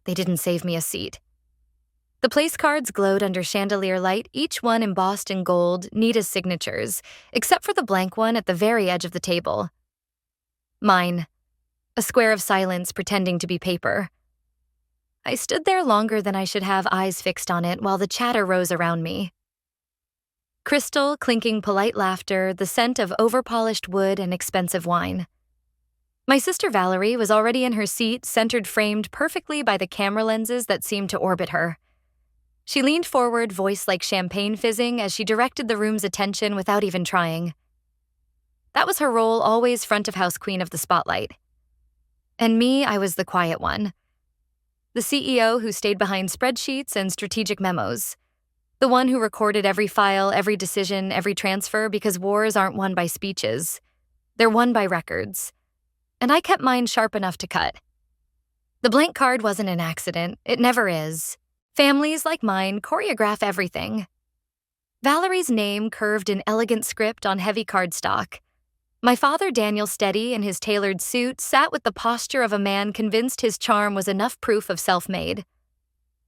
They didn't save me a seat. The place cards glowed under chandelier light, each one embossed in gold, neat as signatures, except for the blank one at the very edge of the table. Mine. A square of silence pretending to be paper. I stood there longer than I should have eyes fixed on it while the chatter rose around me. Crystal, clinking polite laughter, the scent of overpolished wood and expensive wine. My sister Valerie was already in her seat, centered framed perfectly by the camera lenses that seemed to orbit her. She leaned forward, voice like champagne fizzing, as she directed the room's attention without even trying. That was her role, always front-of-house queen of the spotlight. And me, I was the quiet one. The CEO who stayed behind spreadsheets and strategic memos. The one who recorded every file, every decision, every transfer, because wars aren't won by speeches. They're won by records. And I kept mine sharp enough to cut. The blank card wasn't an accident. It never is. Families like mine choreograph everything. Valerie's name curved in elegant script on heavy cardstock. My father, Daniel Steady, in his tailored suit, sat with the posture of a man convinced his charm was enough proof of self-made.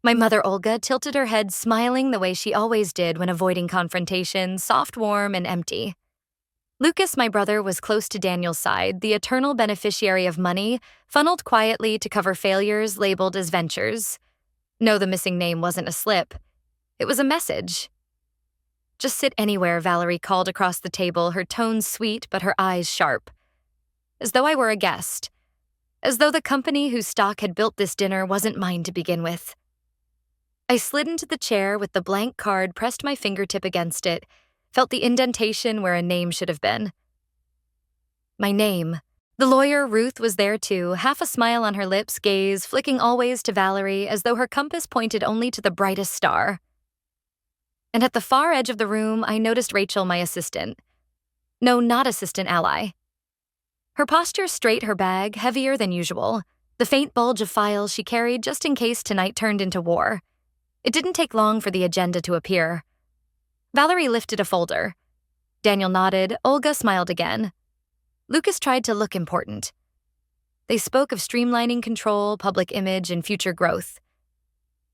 My mother, Olga, tilted her head, smiling the way she always did when avoiding confrontation, soft, warm, and empty. Lucas, my brother, was close to Daniel's side, the eternal beneficiary of money, funneled quietly to cover failures labeled as ventures. No, the missing name wasn't a slip. It was a message. Just sit anywhere, Valerie called across the table, her tone sweet but her eyes sharp. As though I were a guest. As though the company whose stock had built this dinner wasn't mine to begin with. I slid into the chair with the blank card, pressed my fingertip against it, felt the indentation where a name should have been. My name. The lawyer, Ruth, was there too, half a smile on her lips, gaze flicking always to Valerie as though her compass pointed only to the brightest star. And at the far edge of the room, I noticed Rachel, my assistant. No, not assistant, ally. Her posture straight, her bag heavier than usual, the faint bulge of files she carried just in case tonight turned into war. It didn't take long for the agenda to appear. Valerie lifted a folder. Daniel nodded, Olga smiled again. Lucas tried to look important. They spoke of streamlining control, public image, and future growth.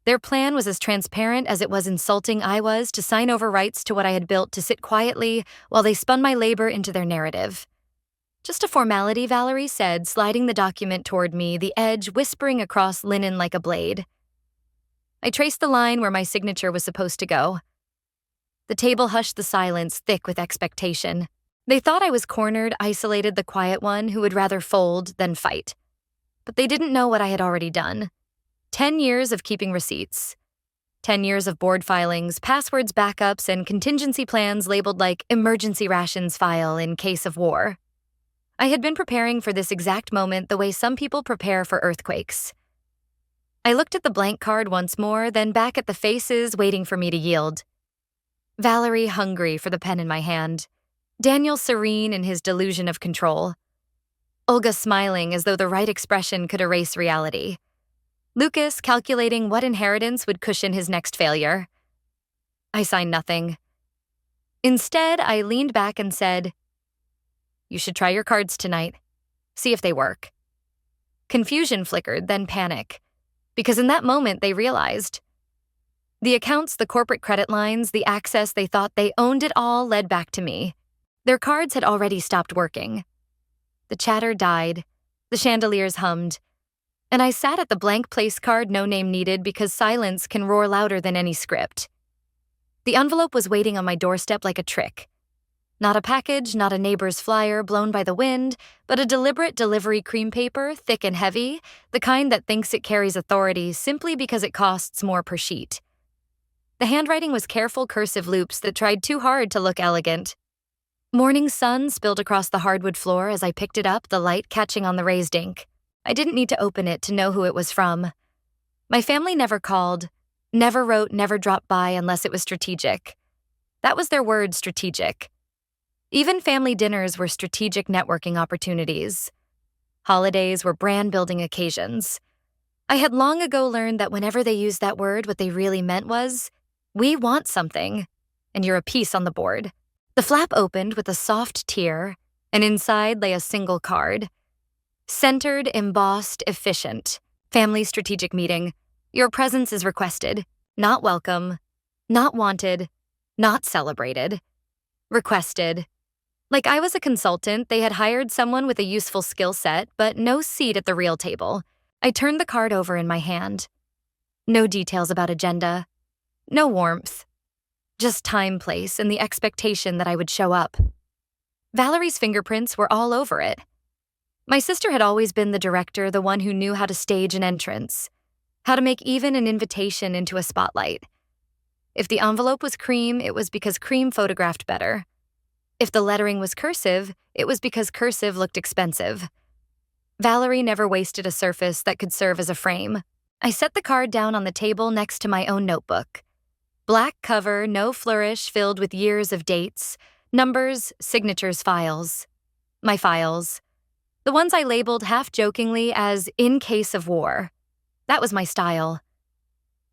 Their plan was as transparent as it was insulting I was to sign over rights to what I had built to sit quietly while they spun my labor into their narrative. Just a formality, Valerie said, sliding the document toward me, the edge whispering across linen like a blade. I traced the line where my signature was supposed to go. The table hushed the silence, thick with expectation. They thought I was cornered, isolated, the quiet one who would rather fold than fight. But they didn't know what I had already done. 10 years of keeping receipts. 10 years of board filings, passwords, backups, and contingency plans labeled like emergency rations file in case of war. I had been preparing for this exact moment the way some people prepare for earthquakes. I looked at the blank card once more, then back at the faces waiting for me to yield. Valerie hungry for the pen in my hand. Daniel serene in his delusion of control. Olga smiling as though the right expression could erase reality. Lucas calculating what inheritance would cushion his next failure. I signed nothing. Instead, I leaned back and said, "You should try your cards tonight. See if they work." Confusion flickered, then panic. Because in that moment, they realized. The accounts, the corporate credit lines, the access they thought they owned it all led back to me. Their cards had already stopped working. The chatter died. The chandeliers hummed. And I sat at the blank place card, no name needed, because silence can roar louder than any script. The envelope was waiting on my doorstep like a trick. Not a package, not a neighbor's flyer blown by the wind, but a deliberate delivery cream paper, thick and heavy, the kind that thinks it carries authority simply because it costs more per sheet. The handwriting was careful cursive loops that tried too hard to look elegant. Morning sun spilled across the hardwood floor as I picked it up, the light catching on the raised ink. I didn't need to open it to know who it was from. My family never called, never wrote, never dropped by unless it was strategic. That was their word, strategic. Even family dinners were strategic networking opportunities. Holidays were brand-building occasions. I had long ago learned that whenever they used that word, what they really meant was, we want something, and you're a piece on the board. The flap opened with a soft tear, and inside lay a single card. Centered, embossed, efficient. Family strategic meeting. Your presence is requested. Not welcome. Not wanted. Not celebrated. Requested. Like I was a consultant, they had hired someone with a useful skill set, but no seat at the real table. I turned the card over in my hand. No details about agenda. No warmth. Just time, place, and the expectation that I would show up. Valerie's fingerprints were all over it. My sister had always been the director, the one who knew how to stage an entrance, how to make even an invitation into a spotlight. If the envelope was cream, it was because cream photographed better. If the lettering was cursive, it was because cursive looked expensive. Valerie never wasted a surface that could serve as a frame. I set the card down on the table next to my own notebook. Black cover, no flourish, filled with years of dates, numbers, signatures, files. My files. The ones I labeled half-jokingly as in case of war. That was my style.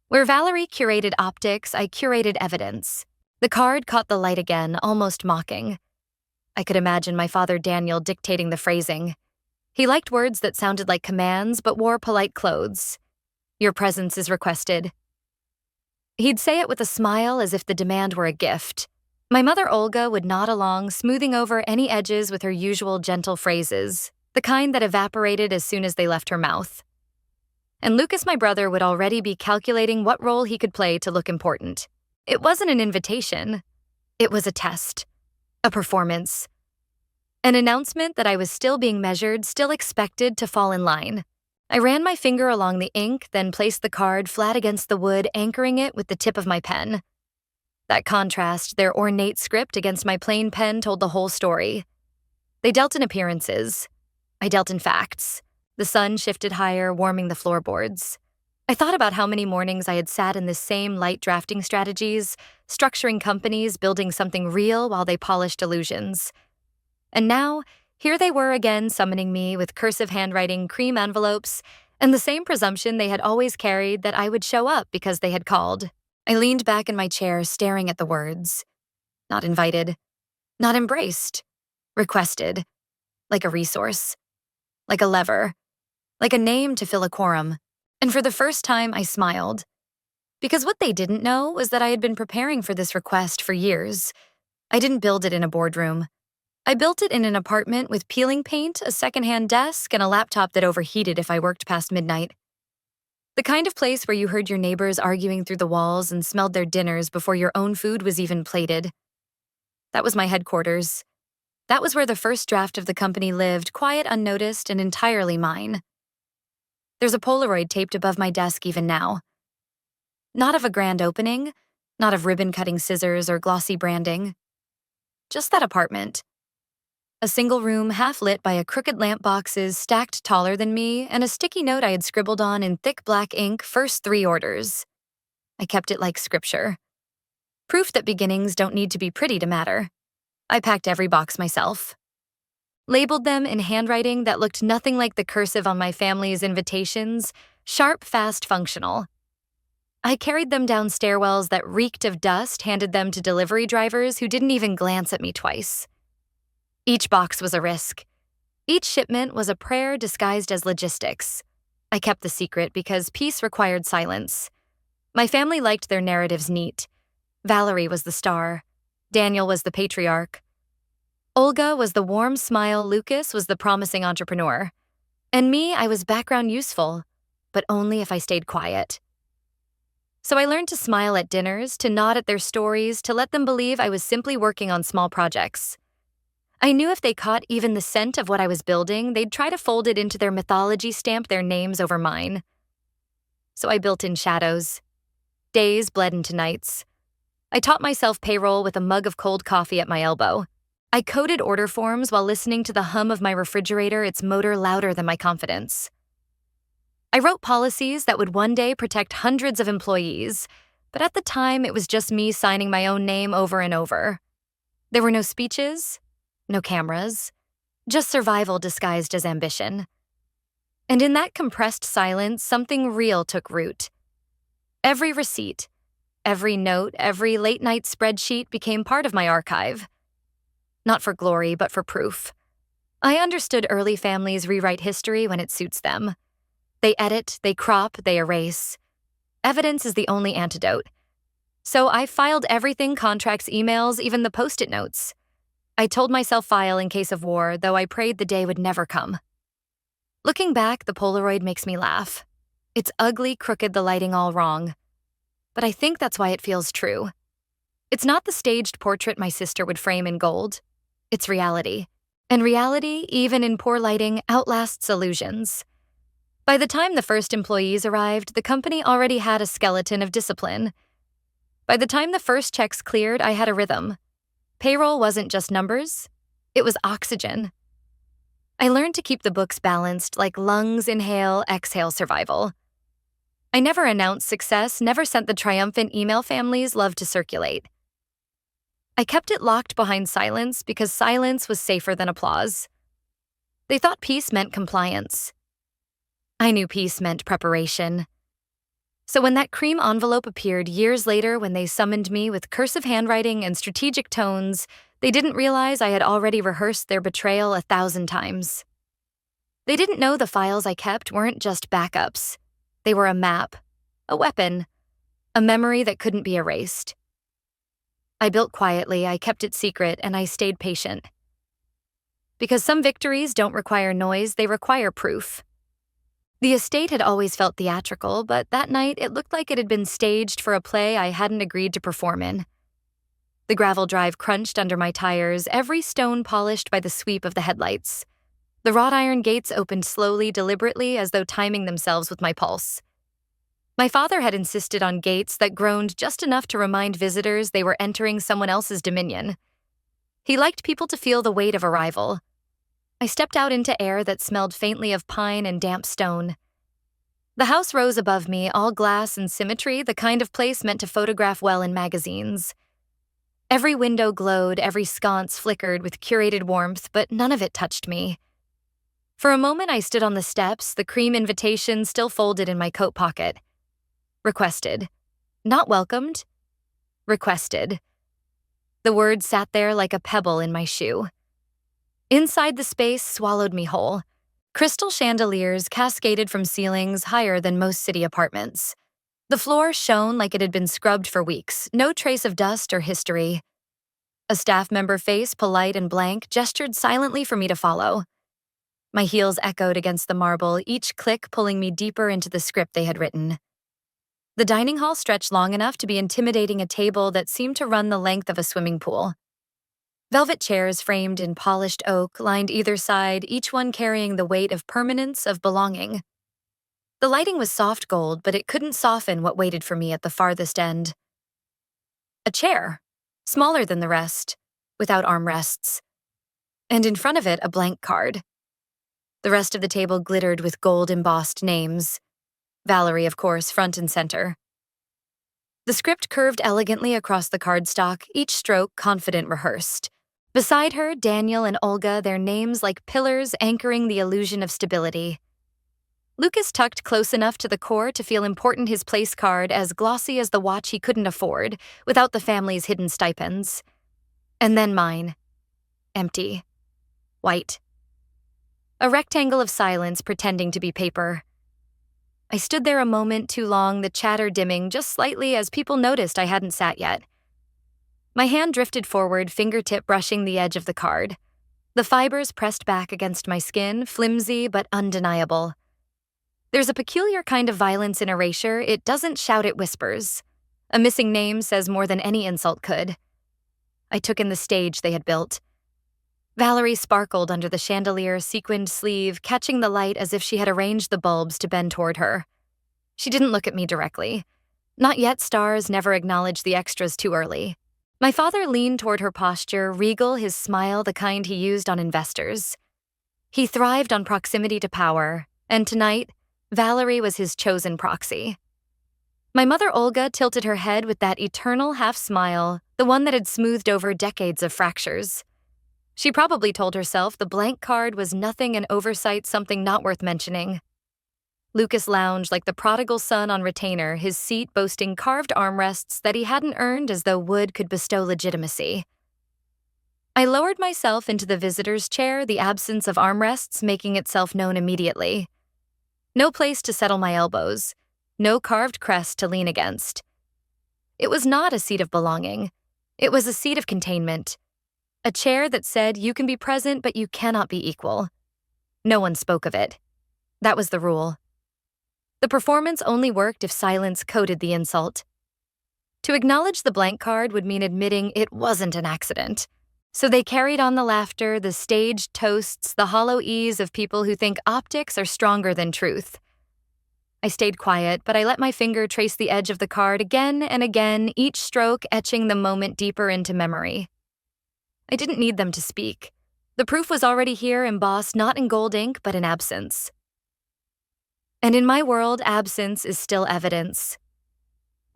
Where Valerie curated optics, I curated evidence. The card caught the light again, almost mocking. I could imagine my father Daniel dictating the phrasing. He liked words that sounded like commands, but wore polite clothes. Your presence is requested. He'd say it with a smile as if the demand were a gift. My mother Olga would nod along, smoothing over any edges with her usual gentle phrases, the kind that evaporated as soon as they left her mouth. And Lucas, my brother, would already be calculating what role he could play to look important. It wasn't an invitation. It was a test, a performance, an announcement that I was still being measured, still expected to fall in line. I ran my finger along the ink, then placed the card flat against the wood, anchoring it with the tip of my pen. That contrast, their ornate script against my plain pen, told the whole story. They dealt in appearances. I dealt in facts. The sun shifted higher, warming the floorboards. I thought about how many mornings I had sat in this same light drafting strategies, structuring companies, building something real while they polished illusions. And now, here they were again summoning me with cursive handwriting, cream envelopes, and the same presumption they had always carried that I would show up because they had called. I leaned back in my chair, staring at the words. Not invited. Not embraced. Requested. Like a resource. Like a lever. Like a name to fill a quorum. And for the first time, I smiled. Because what they didn't know was that I had been preparing for this request for years. I didn't build it in a boardroom. I built it in an apartment with peeling paint, a secondhand desk, and a laptop that overheated if I worked past midnight. The kind of place where you heard your neighbors arguing through the walls and smelled their dinners before your own food was even plated. That was my headquarters. That was where the first draft of the company lived, quiet, unnoticed, and entirely mine. There's a Polaroid taped above my desk even now. Not of a grand opening, not of ribbon-cutting scissors or glossy branding. Just that apartment. A single room half lit by a crooked lamp boxes stacked taller than me and a sticky note I had scribbled on in thick black ink, first 3 orders. I kept it like scripture. Proof that beginnings don't need to be pretty to matter. I packed every box myself. Labeled them in handwriting that looked nothing like the cursive on my family's invitations, sharp, fast, functional. I carried them down stairwells that reeked of dust, handed them to delivery drivers who didn't even glance at me twice. Each box was a risk. Each shipment was a prayer disguised as logistics. I kept the secret because peace required silence. My family liked their narratives neat. Valerie was the star. Daniel was the patriarch. Olga was the warm smile, Lucas was the promising entrepreneur. And me, I was background useful, but only if I stayed quiet. So I learned to smile at dinners, to nod at their stories, to let them believe I was simply working on small projects. I knew if they caught even the scent of what I was building, they'd try to fold it into their mythology, stamp their names over mine. So I built in shadows. Days bled into nights. I taught myself payroll with a mug of cold coffee at my elbow. I coded order forms while listening to the hum of my refrigerator, its motor louder than my confidence. I wrote policies that would one day protect hundreds of employees, but at the time it was just me signing my own name over and over. There were no speeches, no cameras, just survival disguised as ambition. And in that compressed silence, something real took root. Every receipt, every note, every late-night spreadsheet became part of my archive. Not for glory, but for proof. I understood early families rewrite history when it suits them. They edit, they crop, they erase. Evidence is the only antidote. So I filed everything: contracts, emails, even the post-it notes. I told myself file in case of war, though I prayed the day would never come. Looking back, the Polaroid makes me laugh. It's ugly, crooked, the lighting all wrong. But I think that's why it feels true. It's not the staged portrait my sister would frame in gold. It's reality. And reality, even in poor lighting, outlasts illusions. By the time the first employees arrived, the company already had a skeleton of discipline. By the time the first checks cleared, I had a rhythm. Payroll wasn't just numbers, it was oxygen. I learned to keep the books balanced, like lungs, inhale, exhale survival. I never announced success, never sent the triumphant email families love to circulate. I kept it locked behind silence because silence was safer than applause. They thought peace meant compliance. I knew peace meant preparation. So when that cream envelope appeared years later, when they summoned me with cursive handwriting and strategic tones, they didn't realize I had already rehearsed their betrayal 1,000 times. They didn't know the files I kept weren't just backups. They were a map, a weapon, a memory that couldn't be erased. I built quietly, I kept it secret, and I stayed patient. Because some victories don't require noise, they require proof. The estate had always felt theatrical, but that night it looked like it had been staged for a play I hadn't agreed to perform in. The gravel drive crunched under my tires, every stone polished by the sweep of the headlights. The wrought iron gates opened slowly, deliberately, as though timing themselves with my pulse. My father had insisted on gates that groaned just enough to remind visitors they were entering someone else's dominion. He liked people to feel the weight of arrival. I stepped out into air that smelled faintly of pine and damp stone. The house rose above me, all glass and symmetry, the kind of place meant to photograph well in magazines. Every window glowed, every sconce flickered with curated warmth, but none of it touched me. For a moment I stood on the steps, the cream invitation still folded in my coat pocket. Requested. Not welcomed. Requested. The word sat there like a pebble in my shoe. Inside the space swallowed me whole. Crystal chandeliers cascaded from ceilings higher than most city apartments. The floor shone like it had been scrubbed for weeks, no trace of dust or history. A staff member face, polite and blank, gestured silently for me to follow. My heels echoed against the marble, each click pulling me deeper into the script they had written. The dining hall stretched long enough to be intimidating, a table that seemed to run the length of a swimming pool. Velvet chairs framed in polished oak lined either side, each one carrying the weight of permanence, of belonging. The lighting was soft gold, but it couldn't soften what waited for me at the farthest end. A chair, smaller than the rest, without armrests. And in front of it, a blank card. The rest of the table glittered with gold-embossed names. Valerie, of course, front and center. The script curved elegantly across the cardstock, each stroke confident, rehearsed. Beside her, Daniel and Olga, their names like pillars anchoring the illusion of stability. Lucas tucked close enough to the core to feel important, his place card as glossy as the watch he couldn't afford, without the family's hidden stipends. And then mine. Empty. White. A rectangle of silence pretending to be paper. I stood there a moment too long, the chatter dimming just slightly as people noticed I hadn't sat yet. My hand drifted forward, fingertip brushing the edge of the card. The fibers pressed back against my skin, flimsy but undeniable. There's a peculiar kind of violence in erasure, it doesn't shout, it whispers. A missing name says more than any insult could. I took in the stage they had built. Valerie sparkled under the chandelier sequined sleeve, catching the light as if she had arranged the bulbs to bend toward her. She didn't look at me directly. Not yet, stars never acknowledge the extras too early. My father leaned toward her posture, regal, his smile the kind he used on investors. He thrived on proximity to power, and tonight, Valerie was his chosen proxy. My mother Olga tilted her head with that eternal half-smile, the one that had smoothed over decades of fractures. She probably told herself the blank card was nothing, an oversight, something not worth mentioning. Lucas lounged like the prodigal son on retainer, his seat boasting carved armrests that he hadn't earned, as though wood could bestow legitimacy. I lowered myself into the visitor's chair, the absence of armrests making itself known immediately. No place to settle my elbows, no carved crest to lean against. It was not a seat of belonging. It was a seat of containment. A chair that said you can be present, but you cannot be equal. No one spoke of it. That was the rule. The performance only worked if silence coded the insult. To acknowledge the blank card would mean admitting it wasn't an accident. So they carried on the laughter, the staged toasts, the hollow ease of people who think optics are stronger than truth. I stayed quiet, but I let my finger trace the edge of the card again and again, each stroke etching the moment deeper into memory. I didn't need them to speak. The proof was already here, embossed not in gold ink, but in absence. And in my world, absence is still evidence.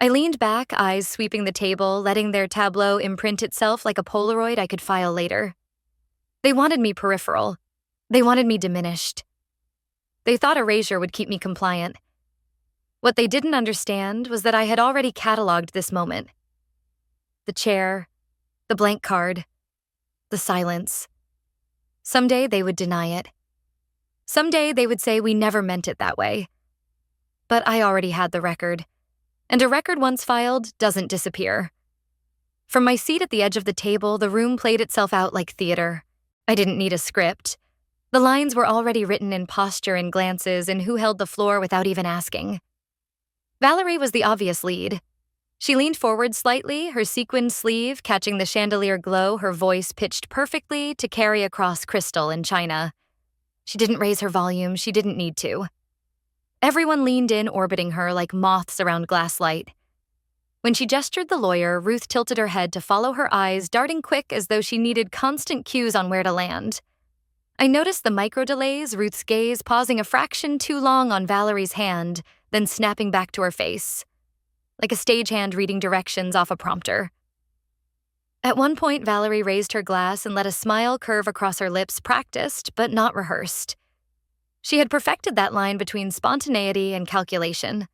I leaned back, eyes sweeping the table, letting their tableau imprint itself like a Polaroid I could file later. They wanted me peripheral. They wanted me diminished. They thought erasure would keep me compliant. What they didn't understand was that I had already cataloged this moment. The chair, the blank card, the silence. Someday they would deny it. Someday they would say we never meant it that way. But I already had the record, and a record once filed doesn't disappear. From my seat at the edge of the table, the room played itself out like theater. I didn't need a script. The lines were already written in posture and glances and who held the floor without even asking. Valerie was the obvious lead. She leaned forward slightly, her sequined sleeve catching the chandelier glow, her voice pitched perfectly to carry across crystal and china. She didn't raise her volume, she didn't need to. Everyone leaned in, orbiting her like moths around glass light. When she gestured the lawyer, Ruth tilted her head to follow her eyes, darting quick as though she needed constant cues on where to land. I noticed the micro-delays, Ruth's gaze pausing a fraction too long on Valerie's hand, then snapping back to her face, like a stagehand reading directions off a prompter. At one point, Valerie raised her glass and let a smile curve across her lips, practiced but not rehearsed. She had perfected that line between spontaneity and calculation.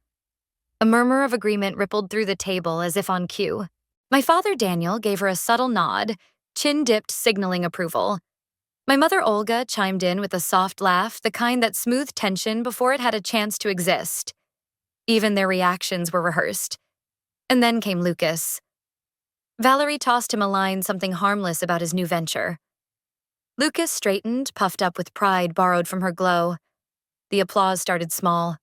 A murmur of agreement rippled through the table as if on cue. My father, Daniel, gave her a subtle nod, chin-dipped, signaling approval. My mother, Olga, chimed in with a soft laugh, the kind that smoothed tension before it had a chance to exist. Even their reactions were rehearsed. And then came Lucas. Valerie tossed him a line, something harmless about his new venture. Lucas straightened, puffed up with pride borrowed from her glow. The applause started small.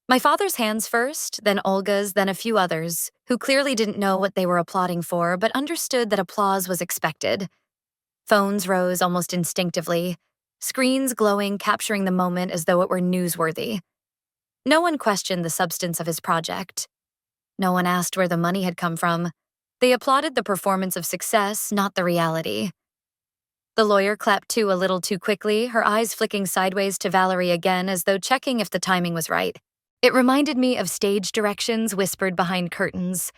My father's hands first, then Olga's, then a few others, who clearly didn't know what they were applauding for, but understood that applause was expected. Phones rose almost instinctively, screens glowing, capturing the moment as though it were newsworthy. No one questioned the substance of his project. No one asked where the money had come from. They applauded the performance of success, not the reality. The lawyer clapped too a little too quickly, her eyes flicking sideways to Valerie again as though checking if the timing was right. It reminded me of stage directions whispered behind curtains.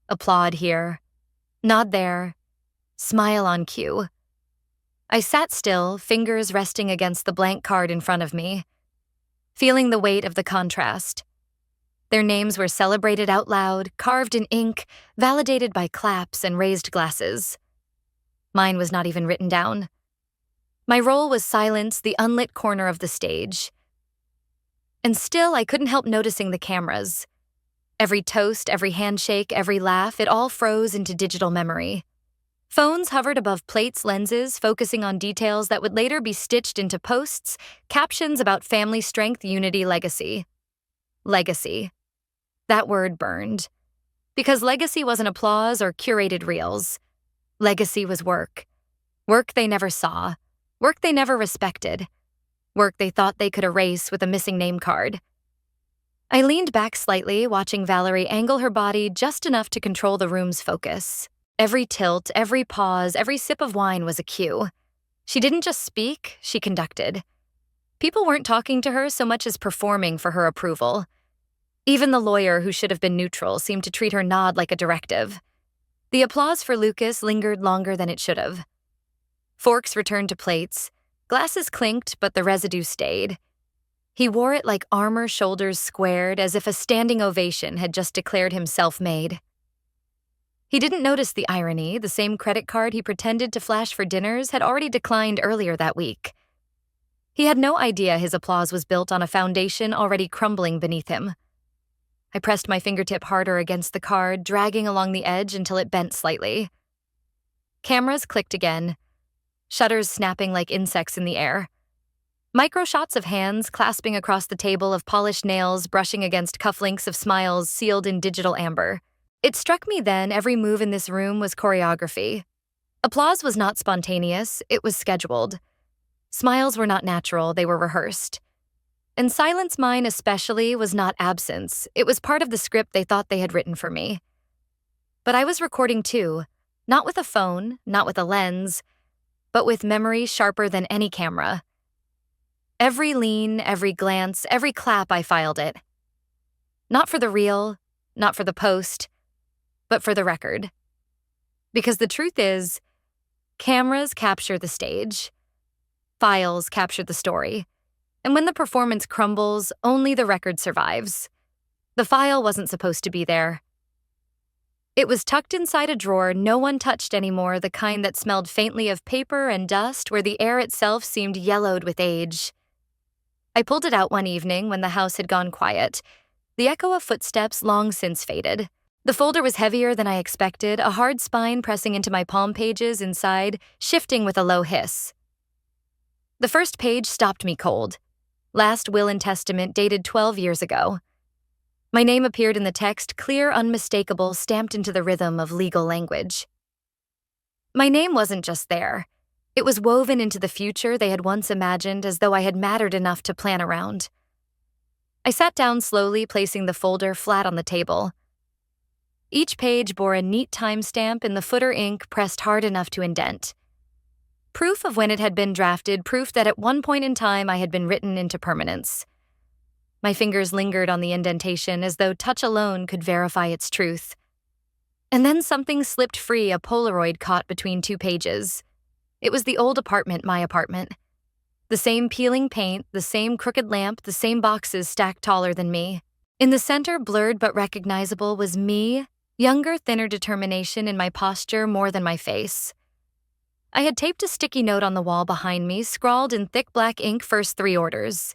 Applaud here. Nod there. Smile on cue. I sat still, fingers resting against the blank card in front of me, feeling the weight of the contrast. Their names were celebrated out loud, carved in ink, validated by claps and raised glasses. Mine was not even written down. My role was silence, the unlit corner of the stage. And still, I couldn't help noticing the cameras. Every toast, every handshake, every laugh, it all froze into digital memory. Phones hovered above plates, lenses, focusing on details that would later be stitched into posts, captions about family strength, unity, legacy. Legacy. That word burned. Because legacy wasn't applause or curated reels. Legacy was work. Work they never saw. Work they never respected. Work they thought they could erase with a missing name card. I leaned back slightly, watching Valerie angle her body just enough to control the room's focus. Every tilt, every pause, every sip of wine was a cue. She didn't just speak, she conducted. People weren't talking to her so much as performing for her approval. Even the lawyer, who should have been neutral, seemed to treat her nod like a directive. The applause for Lucas lingered longer than it should have. Forks returned to plates. Glasses clinked, but the residue stayed. He wore it like armor, shoulders squared, as if a standing ovation had just declared him self-made. He didn't notice the irony. The same credit card he pretended to flash for dinners had already declined earlier that week. He had no idea his applause was built on a foundation already crumbling beneath him. I pressed my fingertip harder against the card, dragging along the edge until it bent slightly. Cameras clicked again, shutters snapping like insects in the air. Micro shots of hands clasping across the table, of polished nails brushing against cufflinks, of smiles sealed in digital amber. It struck me then every move in this room was choreography. Applause was not spontaneous, it was scheduled. Smiles were not natural, they were rehearsed. And silence, mine especially, was not absence. It was part of the script they thought they had written for me. But I was recording too, not with a phone, not with a lens, but with memory sharper than any camera. Every lean, every glance, every clap, I filed it. Not for the reel, not for the post, but for the record. Because the truth is, cameras capture the stage. Files capture the story. And when the performance crumbles, only the record survives. The file wasn't supposed to be there. It was tucked inside a drawer no one touched anymore, the kind that smelled faintly of paper and dust, where the air itself seemed yellowed with age. I pulled it out one evening when the house had gone quiet, the echo of footsteps long since faded. The folder was heavier than I expected, a hard spine pressing into my palm, pages inside, shifting with a low hiss. The first page stopped me cold. Last will and testament, dated 12 years ago. My name appeared in the text, clear, unmistakable, stamped into the rhythm of legal language. My name wasn't just there. It was woven into the future they had once imagined, as though I had mattered enough to plan around. I sat down slowly, placing the folder flat on the table. Each page bore a neat timestamp in the footer, ink pressed hard enough to indent. Proof of when it had been drafted, proof that at one point in time I had been written into permanence. My fingers lingered on the indentation as though touch alone could verify its truth. And then something slipped free, a Polaroid caught between two pages. It was the old apartment, my apartment. The same peeling paint, the same crooked lamp, the same boxes stacked taller than me. In the center, blurred but recognizable, was me, younger, thinner determination in my posture more than my face. I had taped a sticky note on the wall behind me, scrawled in thick black ink, first 3 orders.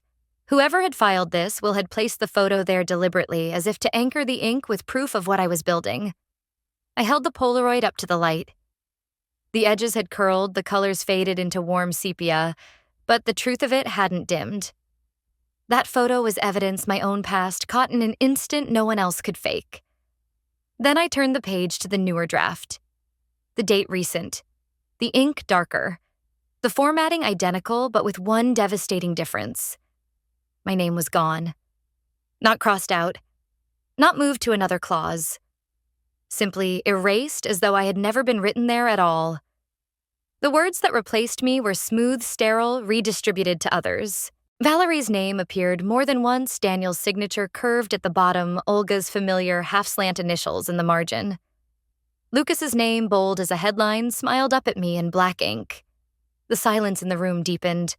Whoever had filed this had placed the photo there deliberately, as if to anchor the ink with proof of what I was building. I held the Polaroid up to the light. The edges had curled, the colors faded into warm sepia, but the truth of it hadn't dimmed. That photo was evidence my own past, caught in an instant no one else could fake. Then I turned the page to the newer draft. The date recent. The ink darker. The formatting identical, but with one devastating difference. My name was gone. Not crossed out. Not moved to another clause. Simply erased, as though I had never been written there at all. The words that replaced me were smooth, sterile, redistributed to others. Valerie's name appeared more than once, Daniel's signature curved at the bottom, Olga's familiar half-slant initials in the margin. Lucas's name, bold as a headline, smiled up at me in black ink. The silence in the room deepened.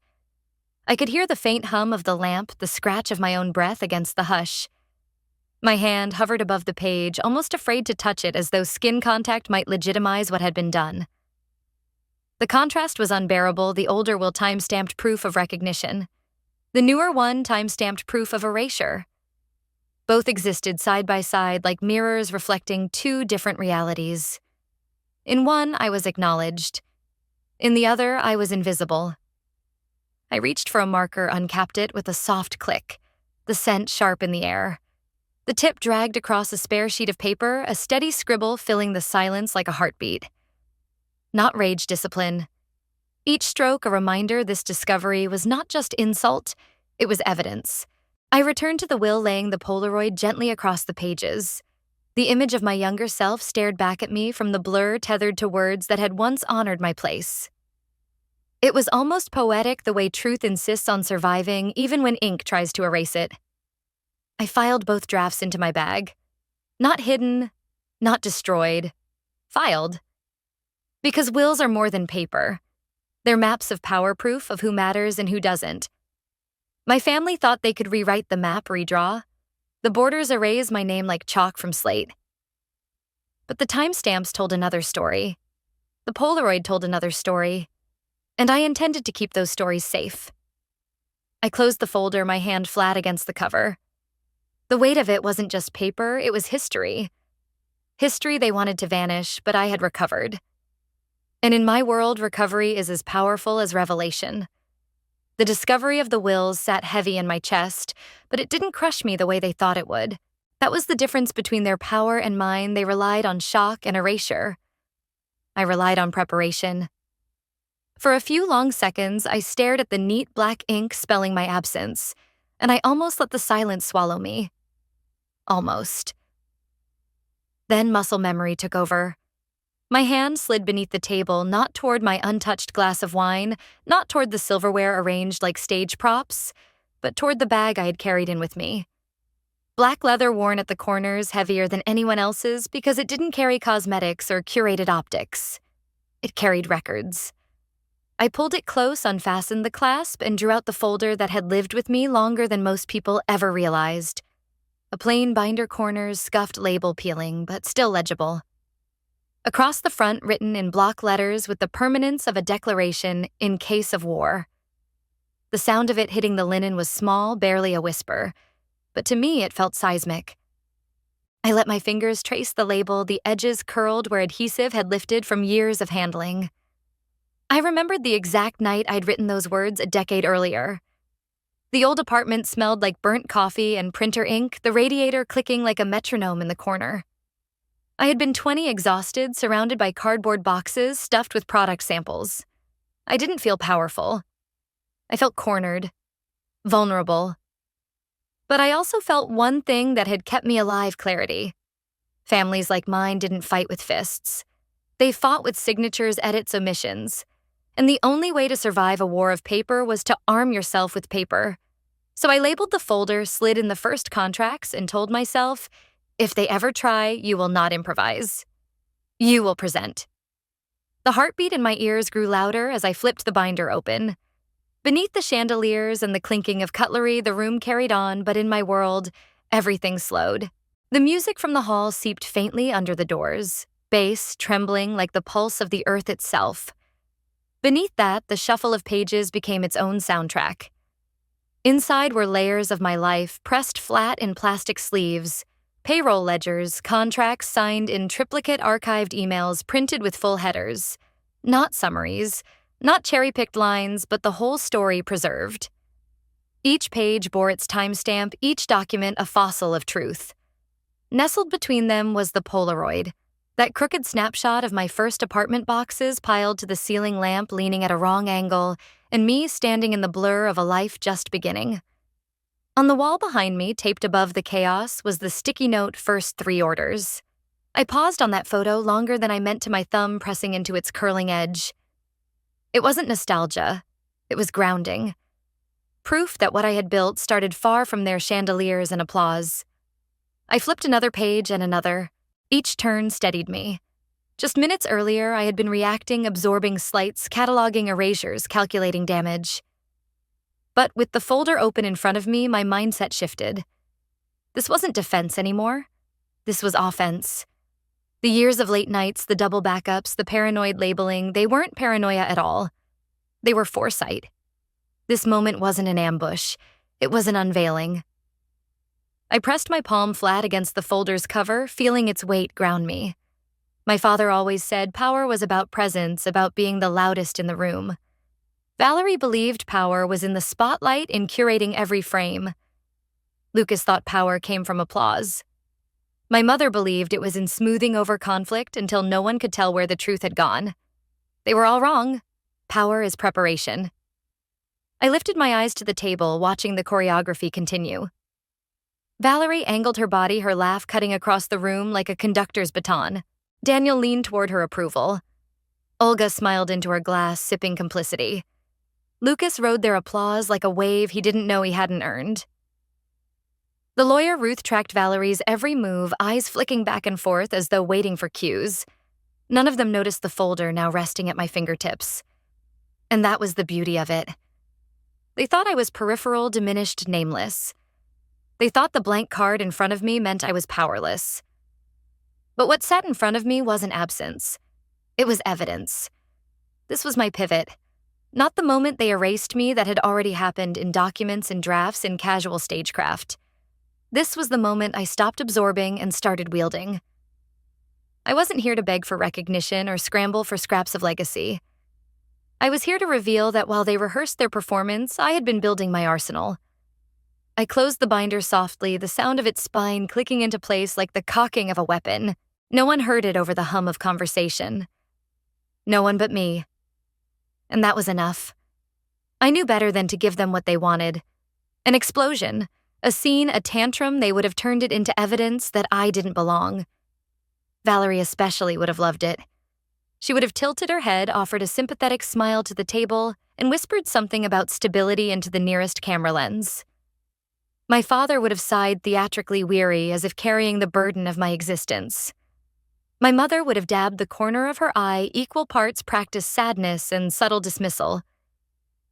I could hear the faint hum of the lamp, the scratch of my own breath against the hush. My hand hovered above the page, almost afraid to touch it, as though skin contact might legitimize what had been done. The contrast was unbearable, the older will time-stamped proof of recognition. The newer one time-stamped proof of erasure. Both existed side by side like mirrors reflecting 2 different realities. In one, I was acknowledged. In the other, I was invisible. I reached for a marker, uncapped it with a soft click, the scent sharp in the air. The tip dragged across a spare sheet of paper, a steady scribble filling the silence like a heartbeat. Not rage discipline. Each stroke a reminder this discovery was not just insult, it was evidence. I returned to the will, laying the Polaroid gently across the pages. The image of my younger self stared back at me from the blur tethered to words that had once honored my place. It was almost poetic, the way truth insists on surviving even when ink tries to erase it. I filed both drafts into my bag. Not hidden, not destroyed. Filed. Because wills are more than paper. They're maps of power, proof of who matters and who doesn't. My family thought they could rewrite the map, redraw. The borders erase my name like chalk from slate. But the timestamps told another story. The Polaroid told another story. And I intended to keep those stories safe. I closed the folder, my hand flat against the cover. The weight of it wasn't just paper, it was history. History they wanted to vanish, but I had recovered. And in my world, recovery is as powerful as revelation. The discovery of the wills sat heavy in my chest, but it didn't crush me the way they thought it would. That was the difference between their power and mine. They relied on shock and erasure. I relied on preparation. For a few long seconds, I stared at the neat black ink spelling my absence, and I almost let the silence swallow me. Almost. Then muscle memory took over. My hand slid beneath the table, not toward my untouched glass of wine, not toward the silverware arranged like stage props, but toward the bag I had carried in with me. Black leather worn at the corners, heavier than anyone else's because it didn't carry cosmetics or curated optics. It carried records. I pulled it close, unfastened the clasp, and drew out the folder that had lived with me longer than most people ever realized. A plain binder corners, scuffed label peeling, but still legible. Across the front, written in block letters with the permanence of a declaration in case of war. The sound of it hitting the linen was small, barely a whisper, but to me it felt seismic. I let my fingers trace the label, the edges curled where adhesive had lifted from years of handling. I remembered the exact night I'd written those words a decade earlier. The old apartment smelled like burnt coffee and printer ink, the radiator clicking like a metronome in the corner. I had been 20, exhausted, surrounded by cardboard boxes stuffed with product samples. I didn't feel powerful. I felt cornered, vulnerable. But I also felt one thing that had kept me alive: clarity. Families like mine didn't fight with fists. They fought with signatures, edits, omissions. And the only way to survive a war of paper was to arm yourself with paper. So I labeled the folder, slid in the first contracts, and told myself, if they ever try, you will not improvise. You will present. The heartbeat in my ears grew louder as I flipped the binder open. Beneath the chandeliers and the clinking of cutlery, the room carried on, but in my world, everything slowed. The music from the hall seeped faintly under the doors, bass trembling like the pulse of the earth itself. Beneath that, the shuffle of pages became its own soundtrack. Inside were layers of my life, pressed flat in plastic sleeves, payroll ledgers, contracts signed in triplicate archived emails printed with full headers. Not summaries, not cherry-picked lines, but the whole story preserved. Each page bore its timestamp, each document a fossil of truth. Nestled between them was the Polaroid, that crooked snapshot of my first apartment boxes piled to the ceiling lamp leaning at a wrong angle, and me standing in the blur of a life just beginning. On the wall behind me, taped above the chaos, was the sticky note first 3 orders. I paused on that photo longer than I meant to my thumb pressing into its curling edge. It wasn't nostalgia. It was grounding. Proof that what I had built started far from their chandeliers and applause. I flipped another page and another. Each turn steadied me. Just minutes earlier, I had been reacting, absorbing slights, cataloging erasures, calculating damage. But with the folder open in front of me, my mindset shifted. This wasn't defense anymore. This was offense. The years of late nights, the double backups, the paranoid labeling, they weren't paranoia at all. They were foresight. This moment wasn't an ambush. It was an unveiling. I pressed my palm flat against the folder's cover, feeling its weight ground me. My father always said power was about presence, about being the loudest in the room. Valerie believed power was in the spotlight, in curating every frame. Lucas thought power came from applause. My mother believed it was in smoothing over conflict until no one could tell where the truth had gone. They were all wrong. Power is preparation. I lifted my eyes to the table, watching the choreography continue. Valerie angled her body, her laugh cutting across the room like a conductor's baton. Daniel leaned toward her approval. Olga smiled into her glass, sipping complicity. Lucas rode their applause like a wave he didn't know he hadn't earned. The lawyer Ruth tracked Valerie's every move, eyes flicking back and forth as though waiting for cues. None of them noticed the folder now resting at my fingertips. And that was the beauty of it. They thought I was peripheral, diminished, nameless. They thought the blank card in front of me meant I was powerless. But what sat in front of me wasn't absence. It was evidence. This was my pivot. Not the moment they erased me that had already happened in documents and drafts in casual stagecraft. This was the moment I stopped absorbing and started wielding. I wasn't here to beg for recognition or scramble for scraps of legacy. I was here to reveal that while they rehearsed their performance, I had been building my arsenal. I closed the binder softly, the sound of its spine clicking into place like the cocking of a weapon. No one heard it over the hum of conversation. No one but me. And that was enough. I knew better than to give them what they wanted. An explosion, a scene, a tantrum, they would have turned it into evidence that I didn't belong. Valerie especially would have loved it. She would have tilted her head, offered a sympathetic smile to the table, and whispered something about stability into the nearest camera lens. My father would have sighed theatrically weary as if carrying the burden of my existence. My mother would have dabbed the corner of her eye, equal parts practiced sadness and subtle dismissal.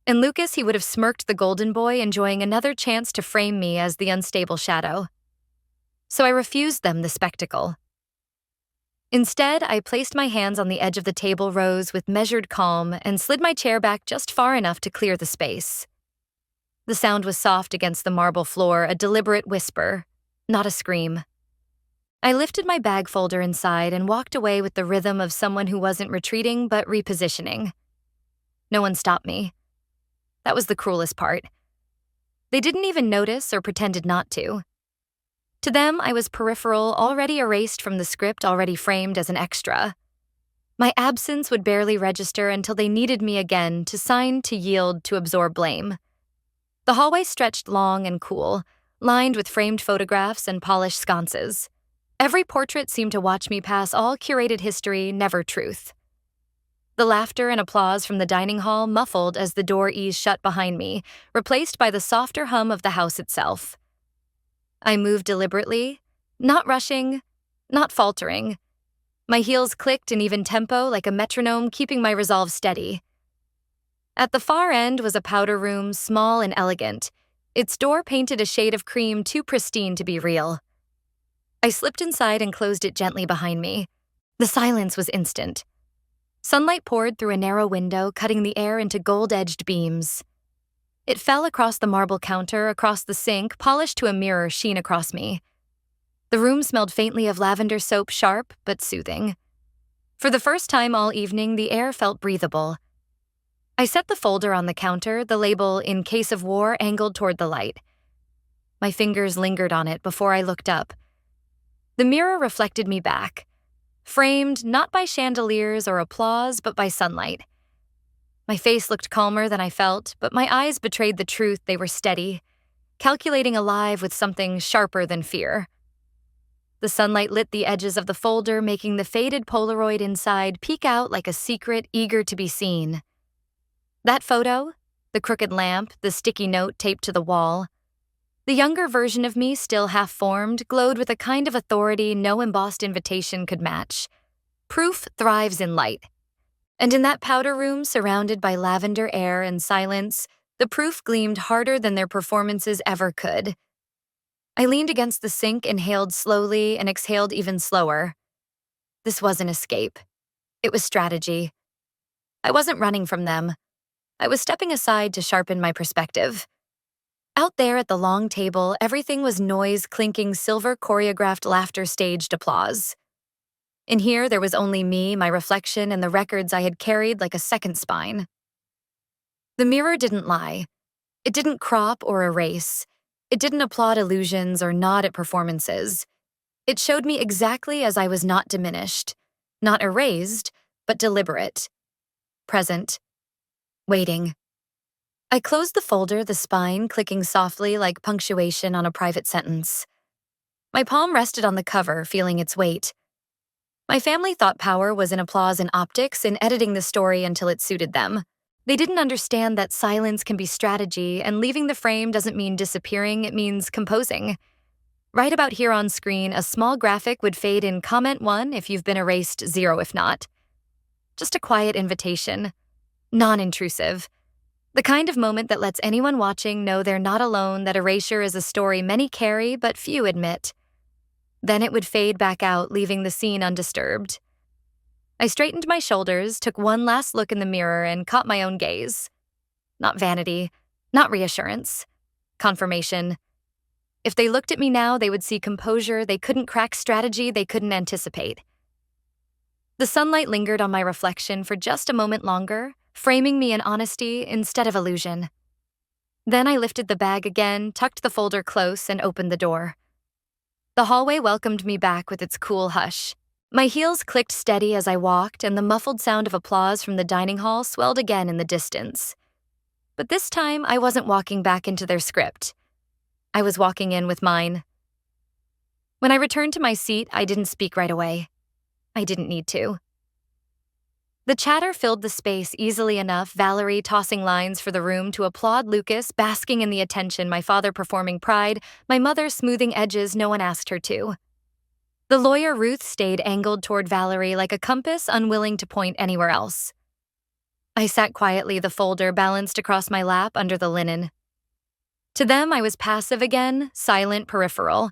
And Lucas, he would have smirked the golden boy, enjoying another chance to frame me as the unstable shadow. So I refused them the spectacle. Instead, I placed my hands on the edge of the table rose with measured calm and slid my chair back just far enough to clear the space. The sound was soft against the marble floor, a deliberate whisper, not a scream. I lifted my bag folder inside and walked away with the rhythm of someone who wasn't retreating but repositioning. No one stopped me. That was the cruelest part. They didn't even notice or pretended not to. To them, I was peripheral, already erased from the script, already framed as an extra. My absence would barely register until they needed me again to sign, to yield, to absorb blame. The hallway stretched long and cool, lined with framed photographs and polished sconces. Every portrait seemed to watch me pass, all curated history, never truth. The laughter and applause from the dining hall muffled as the door eased shut behind me, replaced by the softer hum of the house itself. I moved deliberately, not rushing, not faltering. My heels clicked in even tempo like a metronome, keeping my resolve steady. At the far end was a powder room, small and elegant. Its door painted a shade of cream too pristine to be real. I slipped inside and closed it gently behind me. The silence was instant. Sunlight poured through a narrow window, cutting the air into gold-edged beams. It fell across the marble counter, across the sink, polished to a mirror sheen across me. The room smelled faintly of lavender soap, sharp but soothing. For the first time all evening, the air felt breathable. I set the folder on the counter, the label "In Case of War" angled toward the light. My fingers lingered on it before I looked up. The mirror reflected me back, framed not by chandeliers or applause, but by sunlight. My face looked calmer than I felt, but my eyes betrayed the truth. They were steady, calculating, alive with something sharper than fear. The sunlight lit the edges of the folder, making the faded Polaroid inside peek out like a secret eager to be seen. That photo, the crooked lamp, the sticky note taped to the wall, the younger version of me, still half-formed, glowed with a kind of authority no embossed invitation could match. Proof thrives in light. And in that powder room, surrounded by lavender air and silence, the proof gleamed harder than their performances ever could. I leaned against the sink, inhaled slowly, and exhaled even slower. This wasn't escape. It was strategy. I wasn't running from them. I was stepping aside to sharpen my perspective. Out there at the long table, everything was noise, clinking, silver choreographed laughter, staged applause. In here, there was only me, my reflection, and the records I had carried like a second spine. The mirror didn't lie. It didn't crop or erase. It didn't applaud illusions or nod at performances. It showed me exactly as I was, not diminished, not erased, but deliberate, present, waiting. I closed the folder, the spine clicking softly like punctuation on a private sentence. My palm rested on the cover, feeling its weight. My family thought power was in applause and optics, in editing the story until it suited them. They didn't understand that silence can be strategy, and leaving the frame doesn't mean disappearing, it means composing. Right about here on screen, a small graphic would fade in comment 1 if you've been erased, 0 if not. Just a quiet invitation. Non-intrusive. The kind of moment that lets anyone watching know they're not alone, that erasure is a story many carry but few admit. Then it would fade back out, leaving the scene undisturbed. I straightened my shoulders, took one last look in the mirror, and caught my own gaze. not vanity, not reassurance. Confirmation. If they looked at me now, they would see composure they couldn't crack, strategy they couldn't anticipate. The sunlight lingered on my reflection for just a moment longer, framing me in honesty instead of illusion. Then I lifted the bag again, tucked the folder close, and opened the door. The hallway welcomed me back with its cool hush. My heels clicked steady as I walked, and the muffled sound of applause from the dining hall swelled again in the distance. But this time, I wasn't walking back into their script. I was walking in with mine. When I returned to my seat, I didn't speak right away. I didn't need to. The chatter filled the space easily enough, Valerie tossing lines for the room to applaud Lucas, basking in the attention, my father performing Pride, my mother smoothing edges no one asked her to. The lawyer Ruth stayed angled toward Valerie like a compass, unwilling to point anywhere else. I sat quietly, the folder balanced across my lap under the linen. To them, I was passive again, silent, peripheral.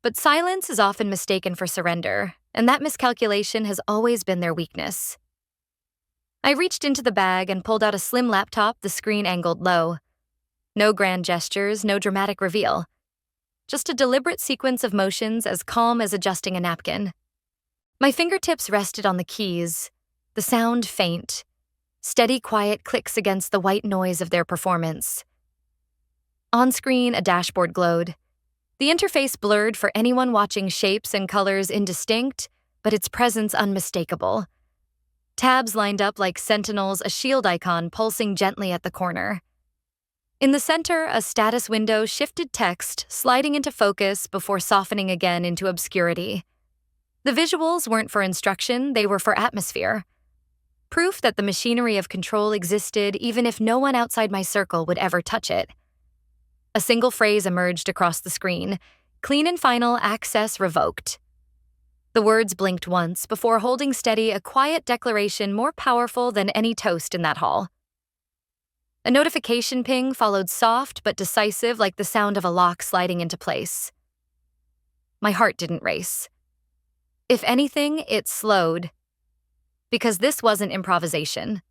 But silence is often mistaken for surrender, and that miscalculation has always been their weakness. I reached into the bag and pulled out a slim laptop, the screen angled low. No grand gestures, no dramatic reveal. Just a deliberate sequence of motions as calm as adjusting a napkin. My fingertips rested on the keys, the sound faint. Steady, quiet clicks against the white noise of their performance. On screen, a dashboard glowed. The interface blurred for anyone watching, shapes and colors indistinct, but its presence unmistakable. Tabs lined up like sentinels, a shield icon pulsing gently at the corner. In the center, a status window shifted text, sliding into focus before softening again into obscurity. The visuals weren't for instruction, they were for atmosphere. Proof that the machinery of control existed even if no one outside my circle would ever touch it. A single phrase emerged across the screen: clean and final, access revoked. The words blinked once before holding steady, a quiet declaration more powerful than any toast in that hall. A notification ping followed, soft but decisive, like the sound of a lock sliding into place. My heart didn't race. If anything, it slowed. Because this wasn't improvisation.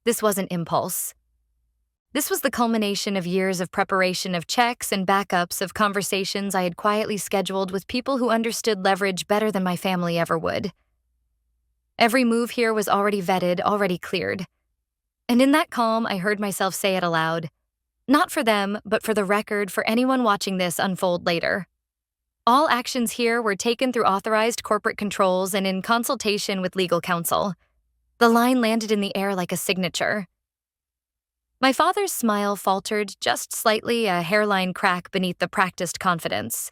This wasn't impulse. This was the culmination of years of preparation, of checks and backups, of conversations I had quietly scheduled with people who understood leverage better than my family ever would. Every move here was already vetted, already cleared. And in that calm, I heard myself say it aloud. Not for them, but for the record, for anyone watching this unfold later. All actions here were taken through authorized corporate controls and in consultation with legal counsel. The line landed in the air like a signature. My father's smile faltered just slightly, a hairline crack beneath the practiced confidence.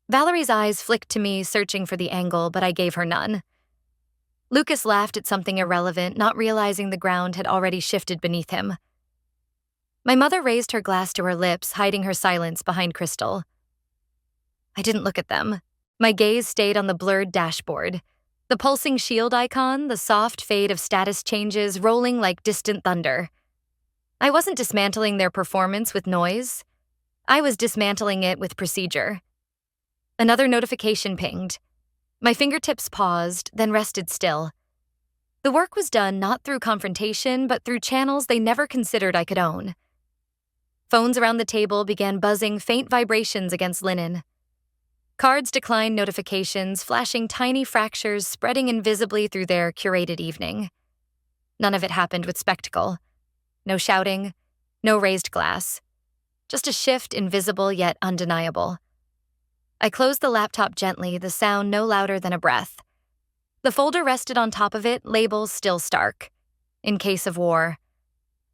Valerie's eyes flicked to me, searching for the angle, but I gave her none. Lucas laughed at something irrelevant, not realizing the ground had already shifted beneath him. My mother raised her glass to her lips, hiding her silence behind crystal. I didn't look at them. My gaze stayed on the blurred dashboard. The pulsing shield icon, the soft fade of status changes rolling like distant thunder. I wasn't dismantling their performance with noise. I was dismantling it with procedure. Another notification pinged. My fingertips paused, then rested still. The work was done not through confrontation, but through channels they never considered I could own. Phones around the table began buzzing, faint vibrations against linen. Cards declined notifications, flashing tiny fractures spreading invisibly through their curated evening. None of it happened with spectacle. No shouting, no raised glass. Just a shift, invisible yet undeniable. I closed the laptop gently, the sound no louder than a breath. The folder rested on top of it, labels still stark. In case of war.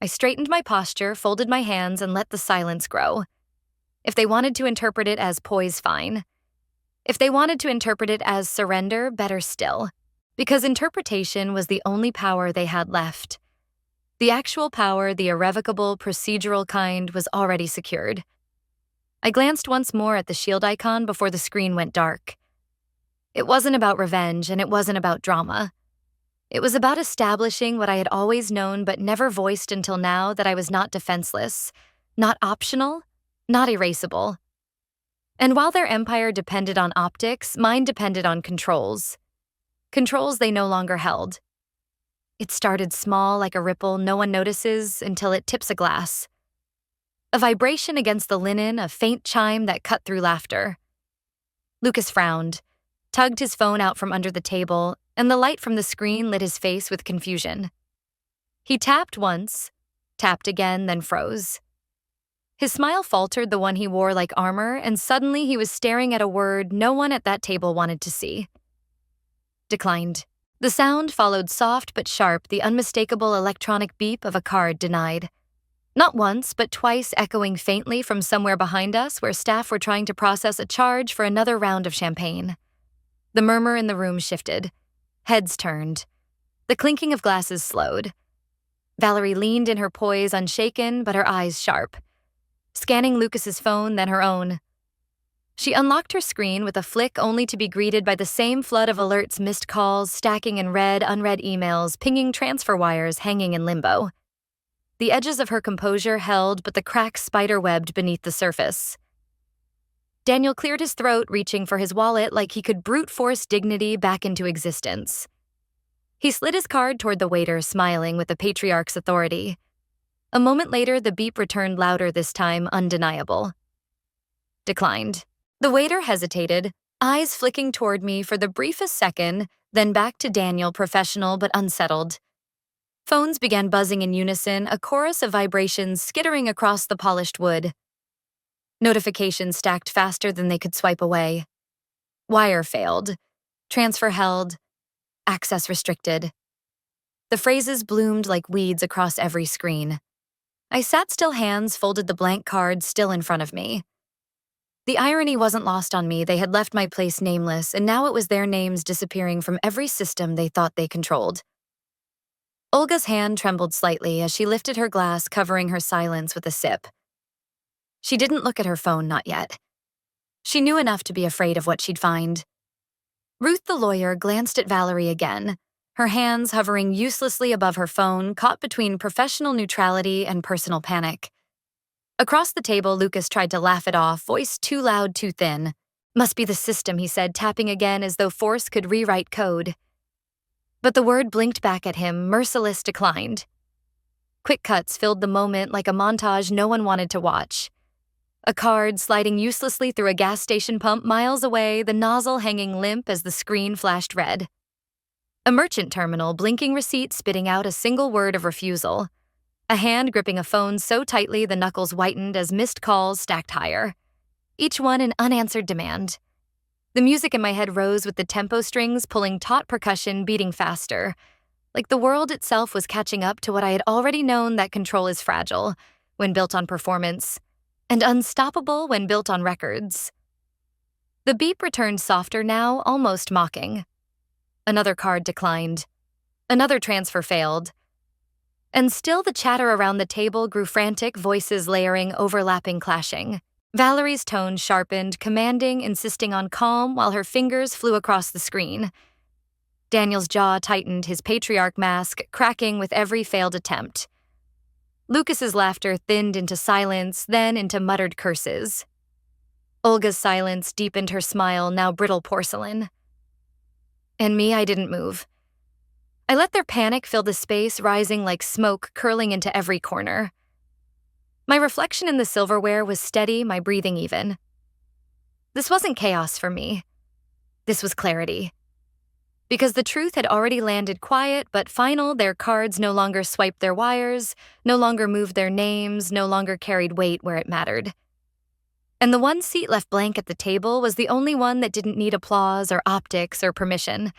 I straightened my posture, folded my hands, and let the silence grow. If they wanted to interpret it as poise, fine. If they wanted to interpret it as surrender, better still. Because interpretation was the only power they had left. The actual power, the irrevocable, procedural kind, was already secured. I glanced once more at the shield icon before the screen went dark. It wasn't about revenge, and it wasn't about drama. It was about establishing what I had always known but never voiced until now, that I was not defenseless, not optional, not erasable. And while their empire depended on optics, mine depended on controls. Controls they no longer held. It started small like a ripple no one notices until it tips a glass. A vibration against the linen, a faint chime that cut through laughter. Lucas frowned, tugged his phone out from under the table, and the light from the screen lit his face with confusion. He tapped once, tapped again, then froze. His smile faltered the one he wore like armor, and suddenly he was staring at a word no one at that table wanted to see. Declined. The sound followed soft but sharp, the unmistakable electronic beep of a card denied. Not once, but twice, echoing faintly from somewhere behind us where staff were trying to process a charge for another round of champagne. The murmur in the room shifted. Heads turned. The clinking of glasses slowed. Valerie leaned in her poise, unshaken, but her eyes sharp. Scanning Lucas's phone, then her own. She unlocked her screen with a flick only to be greeted by the same flood of alerts, missed calls, stacking in read, unread emails, pinging transfer wires hanging in limbo. The edges of her composure held, but the cracks spider-webbed beneath the surface. Daniel cleared his throat, reaching for his wallet like he could brute force dignity back into existence. He slid his card toward the waiter, smiling with the patriarch's authority. A moment later, the beep returned louder, this time undeniable. Declined. The waiter hesitated, eyes flicking toward me for the briefest second, then back to Daniel, professional but unsettled. Phones began buzzing in unison, a chorus of vibrations skittering across the polished wood. Notifications stacked faster than they could swipe away. Wire failed. Transfer held. Access restricted. The phrases bloomed like weeds across every screen. I sat still, hands folded, the blank card still in front of me. The irony wasn't lost on me. They had left my place nameless, and now it was their names disappearing from every system they thought they controlled. Olga's hand trembled slightly as she lifted her glass, covering her silence with a sip. She didn't look at her phone, not yet. She knew enough to be afraid of what she'd find. Ruth, the lawyer, glanced at Valerie again, her hands hovering uselessly above her phone, caught between professional neutrality and personal panic. Across the table, Lucas tried to laugh it off, voice too loud, too thin. Must be the system, he said, tapping again as though force could rewrite code. But the word blinked back at him, merciless, declined. Quick cuts filled the moment like a montage no one wanted to watch. A card sliding uselessly through a gas station pump miles away, the nozzle hanging limp as the screen flashed red. A merchant terminal, blinking receipt, spitting out a single word of refusal. A hand gripping a phone so tightly the knuckles whitened as missed calls stacked higher. Each one an unanswered demand. The music in my head rose with the tempo strings pulling taut percussion beating faster, like the world itself was catching up to what I had already known, that control is fragile when built on performance, and unstoppable when built on records. The beep returned softer now, almost mocking. Another card declined. Another transfer failed. And still the chatter around the table grew frantic, voices layering, overlapping, clashing. Valerie's tone sharpened, commanding, insisting on calm while her fingers flew across the screen. Daniel's jaw tightened, his patriarch mask cracking with every failed attempt. Lucas's laughter thinned into silence, then into muttered curses. Olga's silence deepened, her smile now brittle porcelain. And me, I didn't move. I let their panic fill the space, rising like smoke, curling into every corner. My reflection in the silverware was steady, my breathing even. This wasn't chaos for me. This was clarity. Because the truth had already landed quiet but final, their cards no longer swiped their wires, no longer moved their names, no longer carried weight where it mattered. And the one seat left blank at the table was the only one that didn't need applause or optics or permission.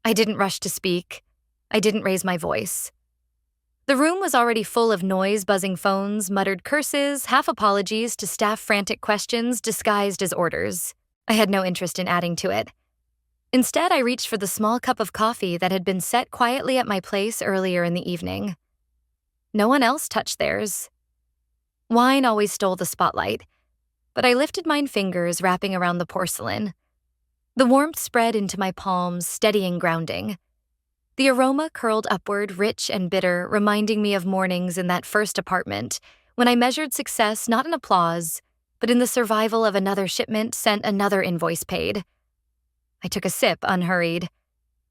I didn't rush to speak. I didn't raise my voice. The room was already full of noise, buzzing phones, muttered curses, half apologies to staff, frantic questions disguised as orders. I had no interest in adding to it. Instead, I reached for the small cup of coffee that had been set quietly at my place earlier in the evening. No one else touched theirs. Wine always stole the spotlight, but I lifted mine, fingers wrapping around the porcelain. The warmth spread into my palms, steadying, grounding. The aroma curled upward, rich and bitter, reminding me of mornings in that first apartment, when I measured success not in applause, but in the survival of another shipment sent, another invoice paid. I took a sip, unhurried.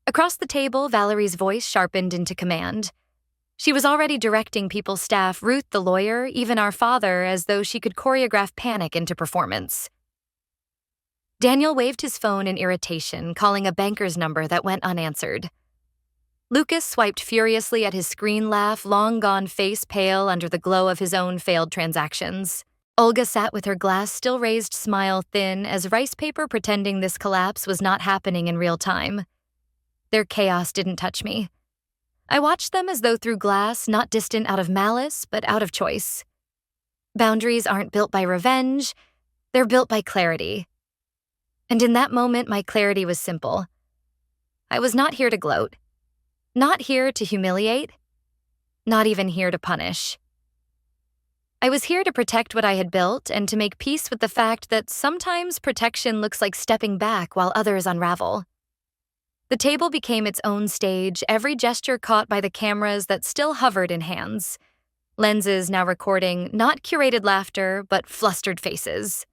Across the table, Valerie's voice sharpened into command. She was already directing people's staff, Ruth the lawyer, even our father, as though she could choreograph panic into performance. Daniel waved his phone in irritation, calling a banker's number that went unanswered. Lucas swiped furiously at his screen laugh, long gone face pale under the glow of his own failed transactions. Olga sat with her glass still raised smile thin as rice paper, pretending this collapse was not happening in real time. Their chaos didn't touch me. I watched them as though through glass, not distant out of malice, but out of choice. Boundaries aren't built by revenge, they're built by clarity. And in that moment, my clarity was simple. I was not here to gloat, not here to humiliate, not even here to punish. I was here to protect what I had built and to make peace with the fact that sometimes protection looks like stepping back while others unravel. The table became its own stage, every gesture caught by the cameras that still hovered in hands. Lenses now recording not curated laughter, but flustered faces.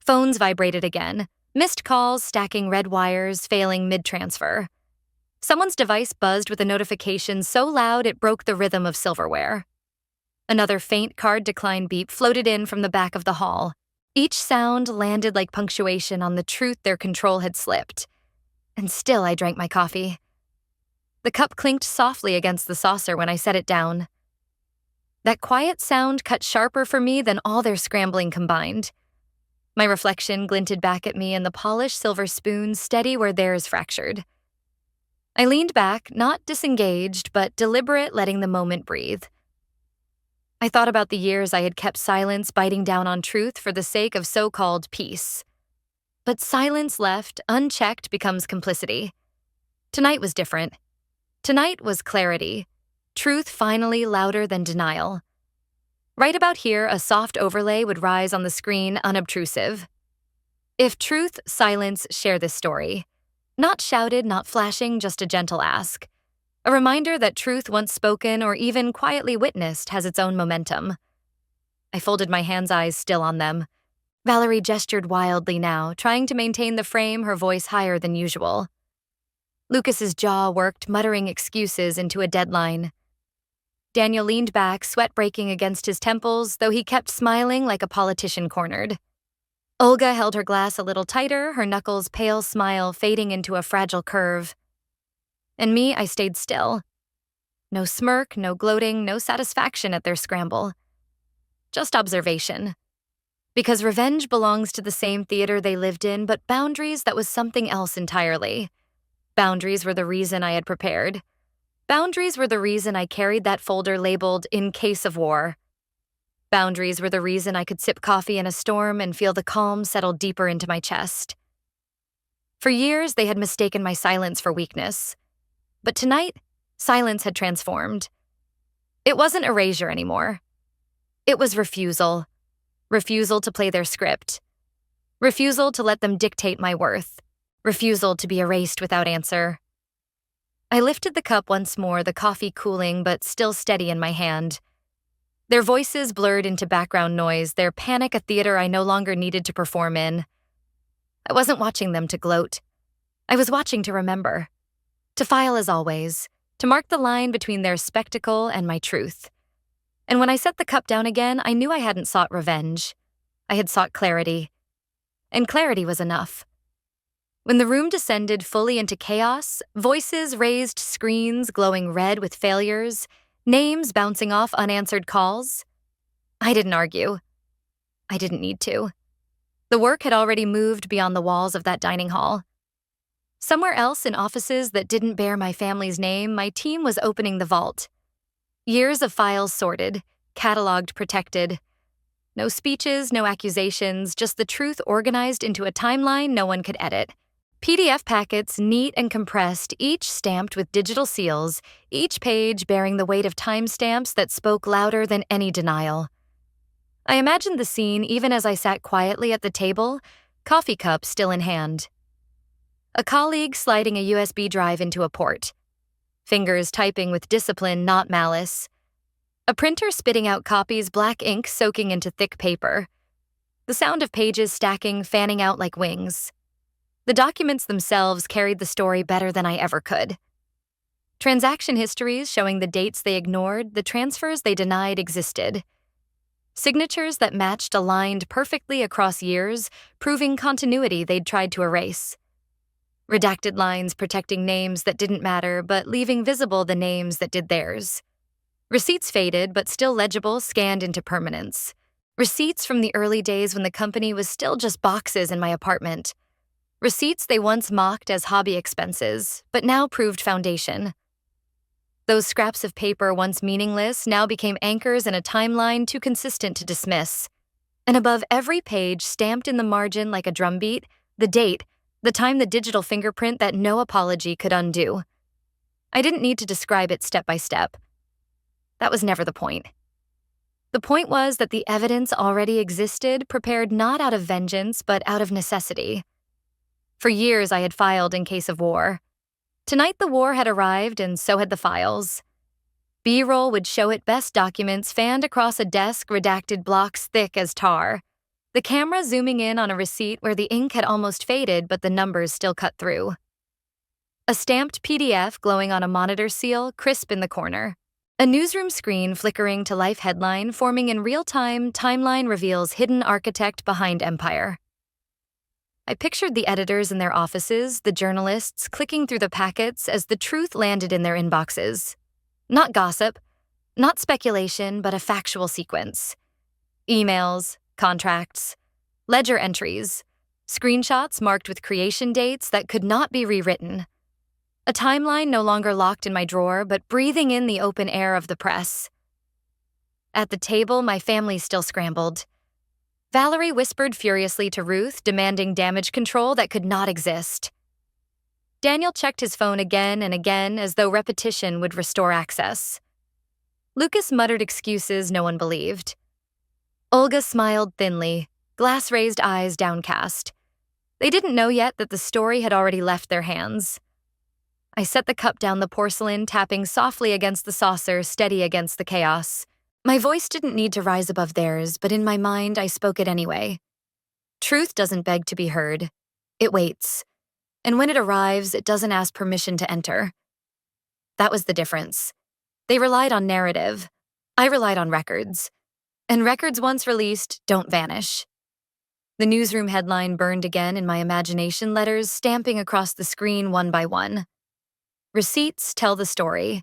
Phones vibrated again, missed calls stacking red wires, failing mid-transfer. Someone's device buzzed with a notification so loud it broke the rhythm of silverware. Another faint card decline beep floated in from the back of the hall. Each sound landed like punctuation on the truth their control had slipped. And still I drank my coffee. The cup clinked softly against the saucer when I set it down. That quiet sound cut sharper for me than all their scrambling combined. My reflection glinted back at me in the polished silver spoon steady where theirs fractured. I leaned back, not disengaged, but deliberate, letting the moment breathe. I thought about the years I had kept silence, biting down on truth for the sake of so-called peace. But silence left, unchecked, becomes complicity. Tonight was different. Tonight was clarity. Truth finally louder than denial. Right about here, a soft overlay would rise on the screen, unobtrusive. If truth, silence, share this story. Not shouted, not flashing, just a gentle ask. A reminder that truth once spoken or even quietly witnessed has its own momentum. I folded my hands, eyes still on them. Valerie gestured wildly now, trying to maintain the frame, her voice higher than usual. Lucas's jaw worked, muttering excuses into a deadline. Daniel leaned back, sweat breaking against his temples, though he kept smiling like a politician cornered. Olga held her glass a little tighter, her knuckles' pale smile fading into a fragile curve. And me, I stayed still. No smirk, no gloating, no satisfaction at their scramble. Just observation. Because revenge belongs to the same theater they lived in, but boundaries, that was something else entirely. Boundaries were the reason I had prepared. Boundaries were the reason I carried that folder labeled "In Case of War." Boundaries were the reason I could sip coffee in a storm and feel the calm settle deeper into my chest. For years, they had mistaken my silence for weakness. But tonight, silence had transformed. It wasn't erasure anymore. It was refusal. Refusal to play their script. Refusal to let them dictate my worth. Refusal to be erased without answer. I lifted the cup once more, the coffee cooling but still steady in my hand. Their voices blurred into background noise, their panic a theater I no longer needed to perform in. I wasn't watching them to gloat. I was watching to remember. To file as always, to mark the line between their spectacle and my truth. And when I set the cup down again, I knew I hadn't sought revenge. I had sought clarity. And clarity was enough. When the room descended fully into chaos, voices raised, screens glowing red with failures, names bouncing off unanswered calls, I didn't argue. I didn't need to. The work had already moved beyond the walls of that dining hall. Somewhere else in offices that didn't bear my family's name, my team was opening the vault. Years of files sorted, cataloged, protected. No speeches, no accusations, just the truth organized into a timeline no one could edit. PDF packets, neat and compressed, each stamped with digital seals, each page bearing the weight of timestamps that spoke louder than any denial. I imagined the scene even as I sat quietly at the table, coffee cup still in hand. A colleague sliding a USB drive into a port. Fingers typing with discipline, not malice. A printer spitting out copies, black ink soaking into thick paper. The sound of pages stacking, fanning out like wings. The documents themselves carried the story better than I ever could. Transaction histories showing the dates they ignored, the transfers they denied existed. Signatures that matched aligned perfectly across years, proving continuity they'd tried to erase. Redacted lines protecting names that didn't matter, but leaving visible the names that did theirs. Receipts faded, but still legible, scanned into permanence. Receipts from the early days when the company was still just boxes in my apartment. Receipts they once mocked as hobby expenses, but now proved foundation. Those scraps of paper once meaningless now became anchors in a timeline too consistent to dismiss. And above every page, stamped in the margin like a drumbeat, the date, the time, the digital fingerprint that no apology could undo. I didn't need to describe it step by step. That was never the point. The point was that the evidence already existed, prepared not out of vengeance, but out of necessity. For years, I had filed in case of war. Tonight, the war had arrived, and so had the files. B-roll would show it, best documents fanned across a desk, redacted blocks thick as tar. The camera zooming in on a receipt where the ink had almost faded, but the numbers still cut through. A stamped PDF glowing on a monitor seal, crisp in the corner. A newsroom screen flickering to life headline forming in real time, timeline reveals hidden architect behind empire. I pictured the editors in their offices, the journalists clicking through the packets as the truth landed in their inboxes. Not gossip, not speculation, but a factual sequence. Emails, contracts, ledger entries, screenshots marked with creation dates that could not be rewritten. A timeline no longer locked in my drawer, but breathing in the open air of the press. At the table, my family still scrambled. Valerie whispered furiously to Ruth, demanding damage control that could not exist. Daniel checked his phone again and again as though repetition would restore access. Lucas muttered excuses no one believed. Olga smiled thinly, glass-raised eyes downcast. They didn't know yet that the story had already left their hands. I set the cup down the porcelain, tapping softly against the saucer, steady against the chaos. My voice didn't need to rise above theirs, but in my mind, I spoke it anyway. Truth doesn't beg to be heard. It waits. And when it arrives, it doesn't ask permission to enter. That was the difference. They relied on narrative. I relied on records. And records once released don't vanish. The newsroom headline burned again in my imagination, letters stamping across the screen one by one. Receipts tell the story.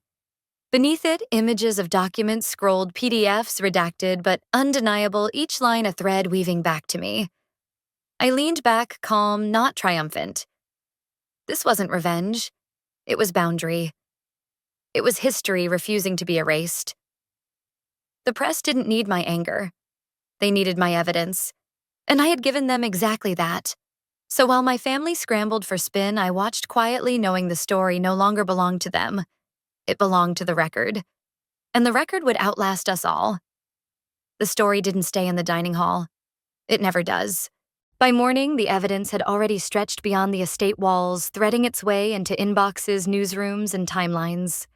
Beneath it, images of documents scrolled, PDFs redacted, but undeniable, each line a thread weaving back to me. I leaned back, calm, not triumphant. This wasn't revenge. It was boundary. It was history refusing to be erased. The press didn't need my anger. They needed my evidence. And I had given them exactly that. So while my family scrambled for spin, I watched quietly, knowing the story no longer belonged to them. It belonged to the record. And the record would outlast us all. The story didn't stay in the dining hall. It never does. By morning, the evidence had already stretched beyond the estate walls, threading its way into inboxes, newsrooms, and timelines.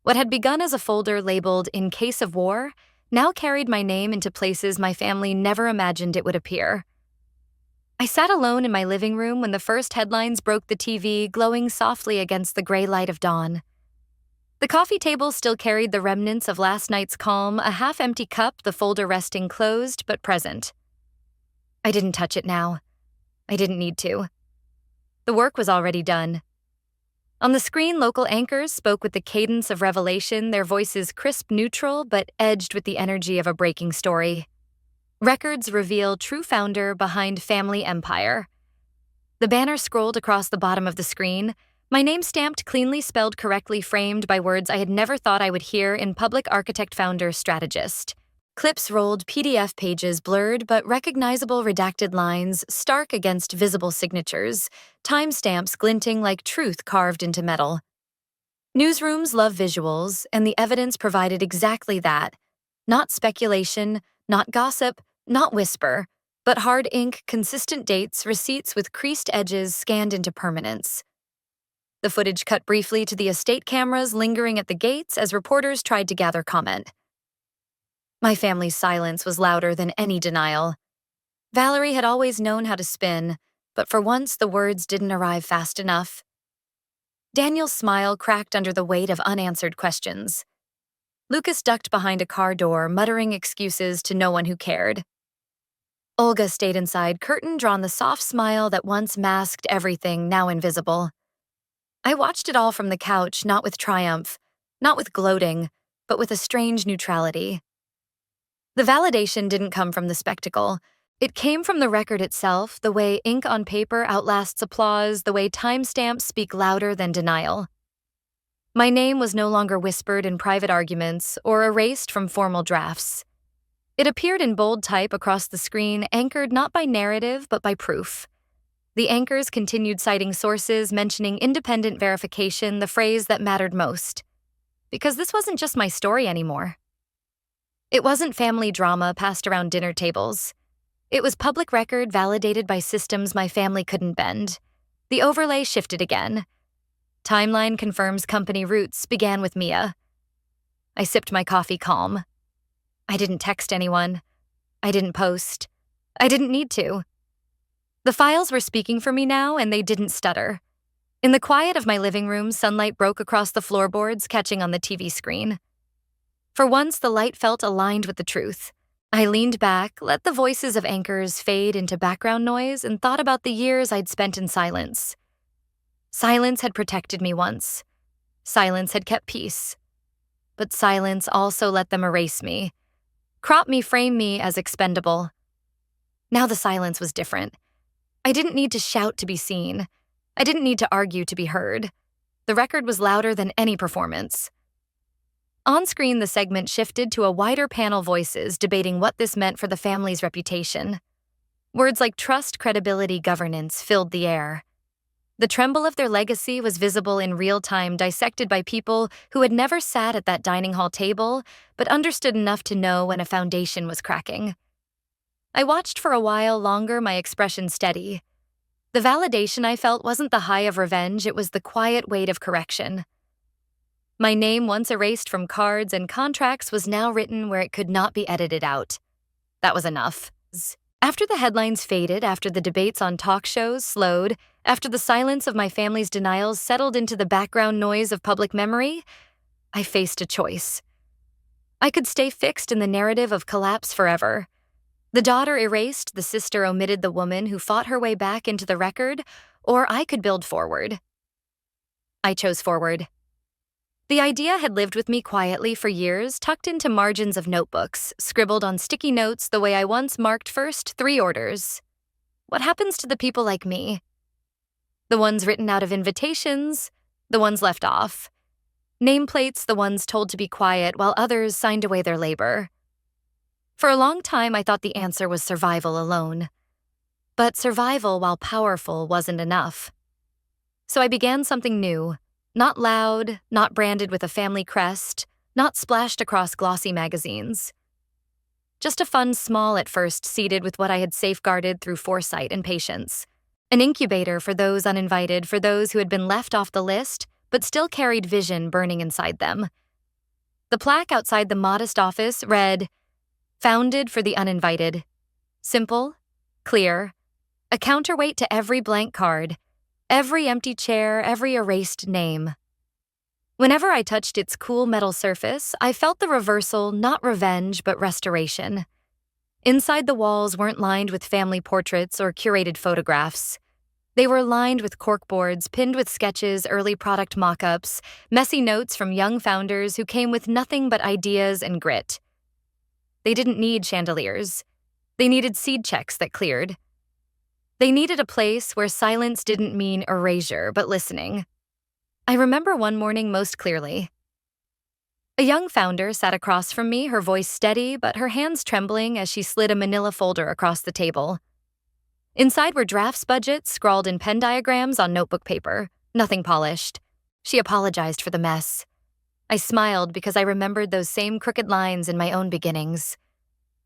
What had begun as a folder labeled "In Case of War" now carried my name into places my family never imagined it would appear. I sat alone in my living room when the first headlines broke the TV, glowing softly against the gray light of dawn. The coffee table still carried the remnants of last night's calm, a half-empty cup, the folder resting closed but present. I didn't touch it now. I didn't need to. The work was already done. On the screen, local anchors spoke with the cadence of revelation, their voices crisp, neutral, but edged with the energy of a breaking story. Records reveal true founder behind family empire. The banner scrolled across the bottom of the screen, my name stamped, cleanly spelled, correctly framed by words I had never thought I would hear in public architect founder strategist. Clips rolled, PDF pages blurred but recognizable redacted lines stark against visible signatures, timestamps glinting like truth carved into metal. Newsrooms love visuals, and the evidence provided exactly that. Not speculation, not gossip, not whisper, but hard ink, consistent dates, receipts with creased edges scanned into permanence. The footage cut briefly to the estate cameras lingering at the gates as reporters tried to gather comment. My family's silence was louder than any denial. Valerie had always known how to spin, but for once the words didn't arrive fast enough. Daniel's smile cracked under the weight of unanswered questions. Lucas ducked behind a car door, muttering excuses to no one who cared. Olga stayed inside, curtain drawn, the soft smile that once masked everything, now invisible. I watched it all from the couch, not with triumph, not with gloating, but with a strange neutrality. The validation didn't come from the spectacle. It came from the record itself, the way ink on paper outlasts applause, the way timestamps speak louder than denial. My name was no longer whispered in private arguments or erased from formal drafts. It appeared in bold type across the screen, anchored not by narrative but by proof. The anchors continued citing sources, mentioning independent verification, the phrase that mattered most. Because this wasn't just my story anymore. It wasn't family drama passed around dinner tables. It was public record validated by systems my family couldn't bend. The overlay shifted again. Timeline confirms company roots began with Mia. I sipped my coffee calm. I didn't text anyone. I didn't post. I didn't need to. The files were speaking for me now, and they didn't stutter. In the quiet of my living room, sunlight broke across the floorboards, catching on the TV screen. For once, the light felt aligned with the truth. I leaned back, let the voices of anchors fade into background noise, and thought about the years I'd spent in silence. Silence had protected me once. Silence had kept peace. But silence also let them erase me. Crop me, frame me as expendable. Now the silence was different. I didn't need to shout to be seen. I didn't need to argue to be heard. The record was louder than any performance. On screen, the segment shifted to a wider panel, voices debating what this meant for the family's reputation. Words like trust, credibility, governance filled the air. The tremble of their legacy was visible in real time, dissected by people who had never sat at that dining hall table, but understood enough to know when a foundation was cracking. I watched for a while longer, my expression steady. The validation I felt wasn't the high of revenge, it was the quiet weight of correction. My name, once erased from cards and contracts, was now written where it could not be edited out. That was enough. After the headlines faded, after the debates on talk shows slowed, after the silence of my family's denials settled into the background noise of public memory, I faced a choice. I could stay fixed in the narrative of collapse forever. The daughter erased, the sister omitted the woman who fought her way back into the record, or I could build forward. I chose forward. The idea had lived with me quietly for years, tucked into margins of notebooks, scribbled on sticky notes the way I once marked first 3 orders. What happens to the people like me? The ones written out of invitations, the ones left off. Nameplates, the ones told to be quiet while others signed away their labor. For a long time, I thought the answer was survival alone. But survival, while powerful, wasn't enough. So I began something new. Not loud, not branded with a family crest, not splashed across glossy magazines. Just a fund, small at first, seeded with what I had safeguarded through foresight and patience. An incubator for those uninvited, for those who had been left off the list, but still carried vision burning inside them. The plaque outside the modest office read, "Founded for the uninvited." Simple, clear, a counterweight to every blank card, every empty chair, every erased name. Whenever I touched its cool metal surface, I felt the reversal, not revenge, but restoration. Inside the walls weren't lined with family portraits or curated photographs. They were lined with corkboards, pinned with sketches, early product mock-ups, messy notes from young founders who came with nothing but ideas and grit. They didn't need chandeliers. They needed seed checks that cleared. They needed a place where silence didn't mean erasure, but listening. I remember one morning most clearly. A young founder sat across from me, her voice steady, but her hands trembling as she slid a manila folder across the table. Inside were drafts, budgets, scrawled in pen diagrams on notebook paper, nothing polished. She apologized for the mess. I smiled because I remembered those same crooked lines in my own beginnings.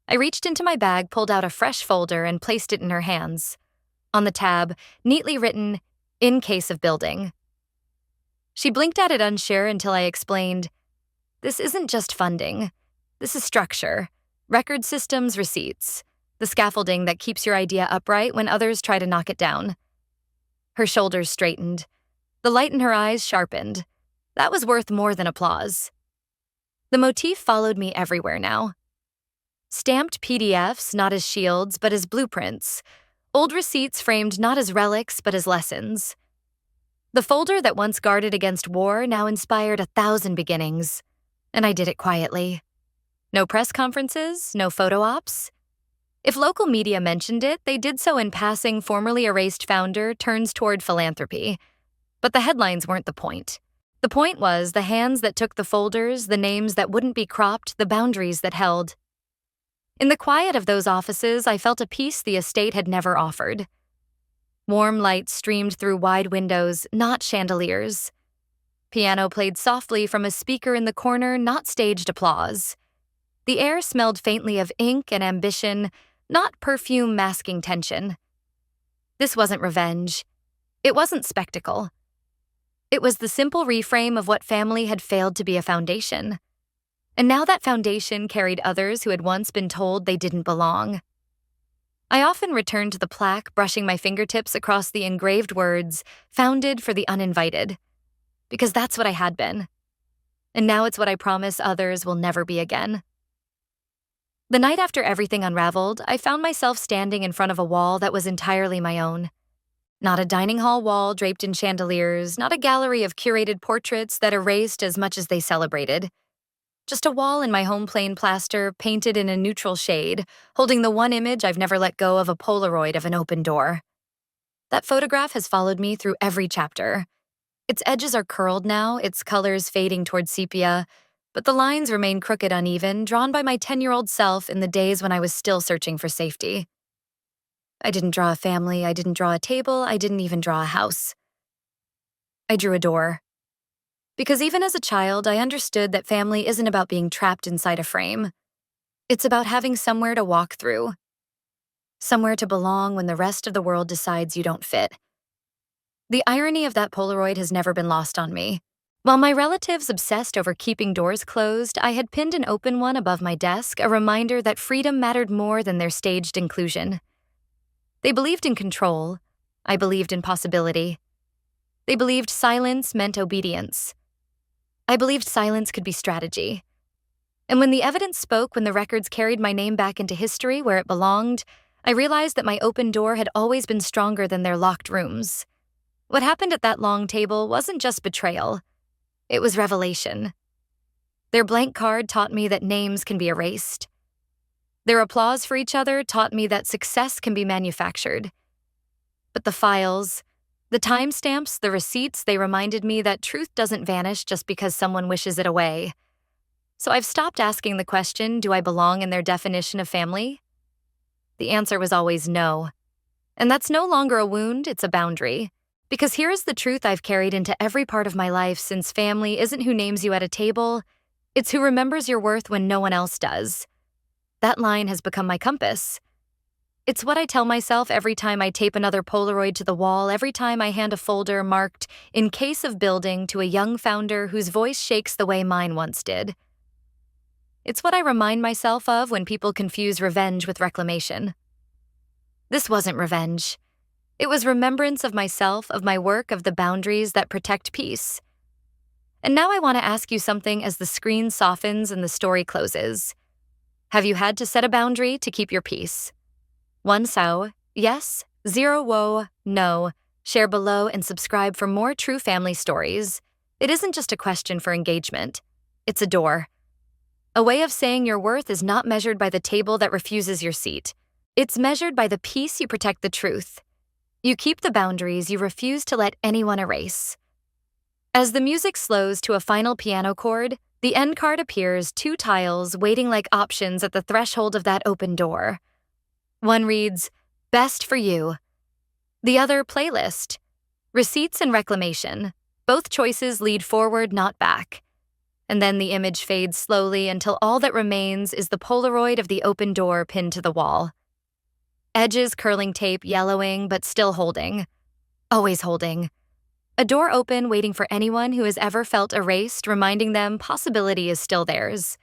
I reached into my bag, pulled out a fresh folder, and placed it in her hands. On the tab, neatly written, "In case of building." She blinked at it unsure until I explained, "This isn't just funding. This is structure, record systems, receipts. the scaffolding that keeps your idea upright when others try to knock it down. Her shoulders straightened. The light in her eyes sharpened. That was worth more than applause. The motif followed me everywhere now. Stamped PDFs, not as shields, but as blueprints. Old receipts framed not as relics, but as lessons. The folder that once guarded against war now inspired 1,000 beginnings. And I did it quietly. No press conferences, no photo ops. If local media mentioned it, they did so in passing formerly erased founder turns toward philanthropy. But the headlines weren't the point. The point was the hands that took the folders, the names that wouldn't be cropped, the boundaries that held. In the quiet of those offices, I felt a peace the estate had never offered. Warm light streamed through wide windows, not chandeliers. Piano played softly from a speaker in the corner, not staged applause. The air smelled faintly of ink and ambition, not perfume masking tension. This wasn't revenge. It wasn't spectacle. It was the simple reframe of what family had failed to be a foundation. And now that foundation carried others who had once been told they didn't belong. I often returned to the plaque, brushing my fingertips across the engraved words, "Founded for the uninvited," because that's what I had been. And now it's what I promise others will never be again. The night after everything unraveled, I found myself standing in front of a wall that was entirely my own. Not a dining hall wall draped in chandeliers, not a gallery of curated portraits that erased as much as they celebrated. Just a wall in my home plain plaster, painted in a neutral shade, holding the one image I've never let go of, a Polaroid of an open door. That photograph has followed me through every chapter. Its edges are curled now, its colors fading toward sepia, but the lines remain crooked, uneven, drawn by my 10-year-old self in the days when I was still searching for safety. I didn't draw a family, I didn't draw a table, I didn't even draw a house. I drew a door. Because even as a child, I understood that family isn't about being trapped inside a frame. It's about having somewhere to walk through. Somewhere to belong when the rest of the world decides you don't fit. The irony of that Polaroid has never been lost on me. While my relatives obsessed over keeping doors closed, I had pinned an open one above my desk, a reminder that freedom mattered more than their staged inclusion. They believed in control. I believed in possibility. They believed silence meant obedience. I believed silence could be strategy. And when the evidence spoke, when the records carried my name back into history where it belonged, I realized that my open door had always been stronger than their locked rooms. What happened at that long table wasn't just betrayal. It was revelation. Their blank card taught me that names can be erased. Their applause for each other taught me that success can be manufactured. But the files, the timestamps, the receipts, they reminded me that truth doesn't vanish just because someone wishes it away. So I've stopped asking the question, do I belong in their definition of family? The answer was always no. And that's no longer a wound, it's a boundary. Because here is the truth I've carried into every part of my life, since family isn't who names you at a table, it's who remembers your worth when no one else does. That line has become my compass. It's what I tell myself every time I tape another Polaroid to the wall, every time I hand a folder marked "in case of building" to a young founder whose voice shakes the way mine once did. It's what I remind myself of when people confuse revenge with reclamation. This wasn't revenge. It was remembrance of myself, of my work, of the boundaries that protect peace. And now I want to ask you something as the screen softens and the story closes. Have you had to set a boundary to keep your peace? 1 sao, yes, 0 woe, no. Share below and subscribe for more true family stories. It isn't just a question for engagement. It's a door. A way of saying your worth is not measured by the table that refuses your seat. It's measured by the peace you protect the truth. You keep the boundaries you refuse to let anyone erase. As the music slows to a final piano chord, the end card appears, 2 tiles waiting like options at the threshold of that open door. One reads, "Best for you." The other, "Playlist." Receipts and reclamation. Both choices lead forward, not back. And then the image fades slowly until all that remains is the Polaroid of the open door pinned to the wall. Edges curling tape, yellowing, but still holding. Always holding. A door open waiting for anyone who has ever felt erased, reminding them possibility is still theirs.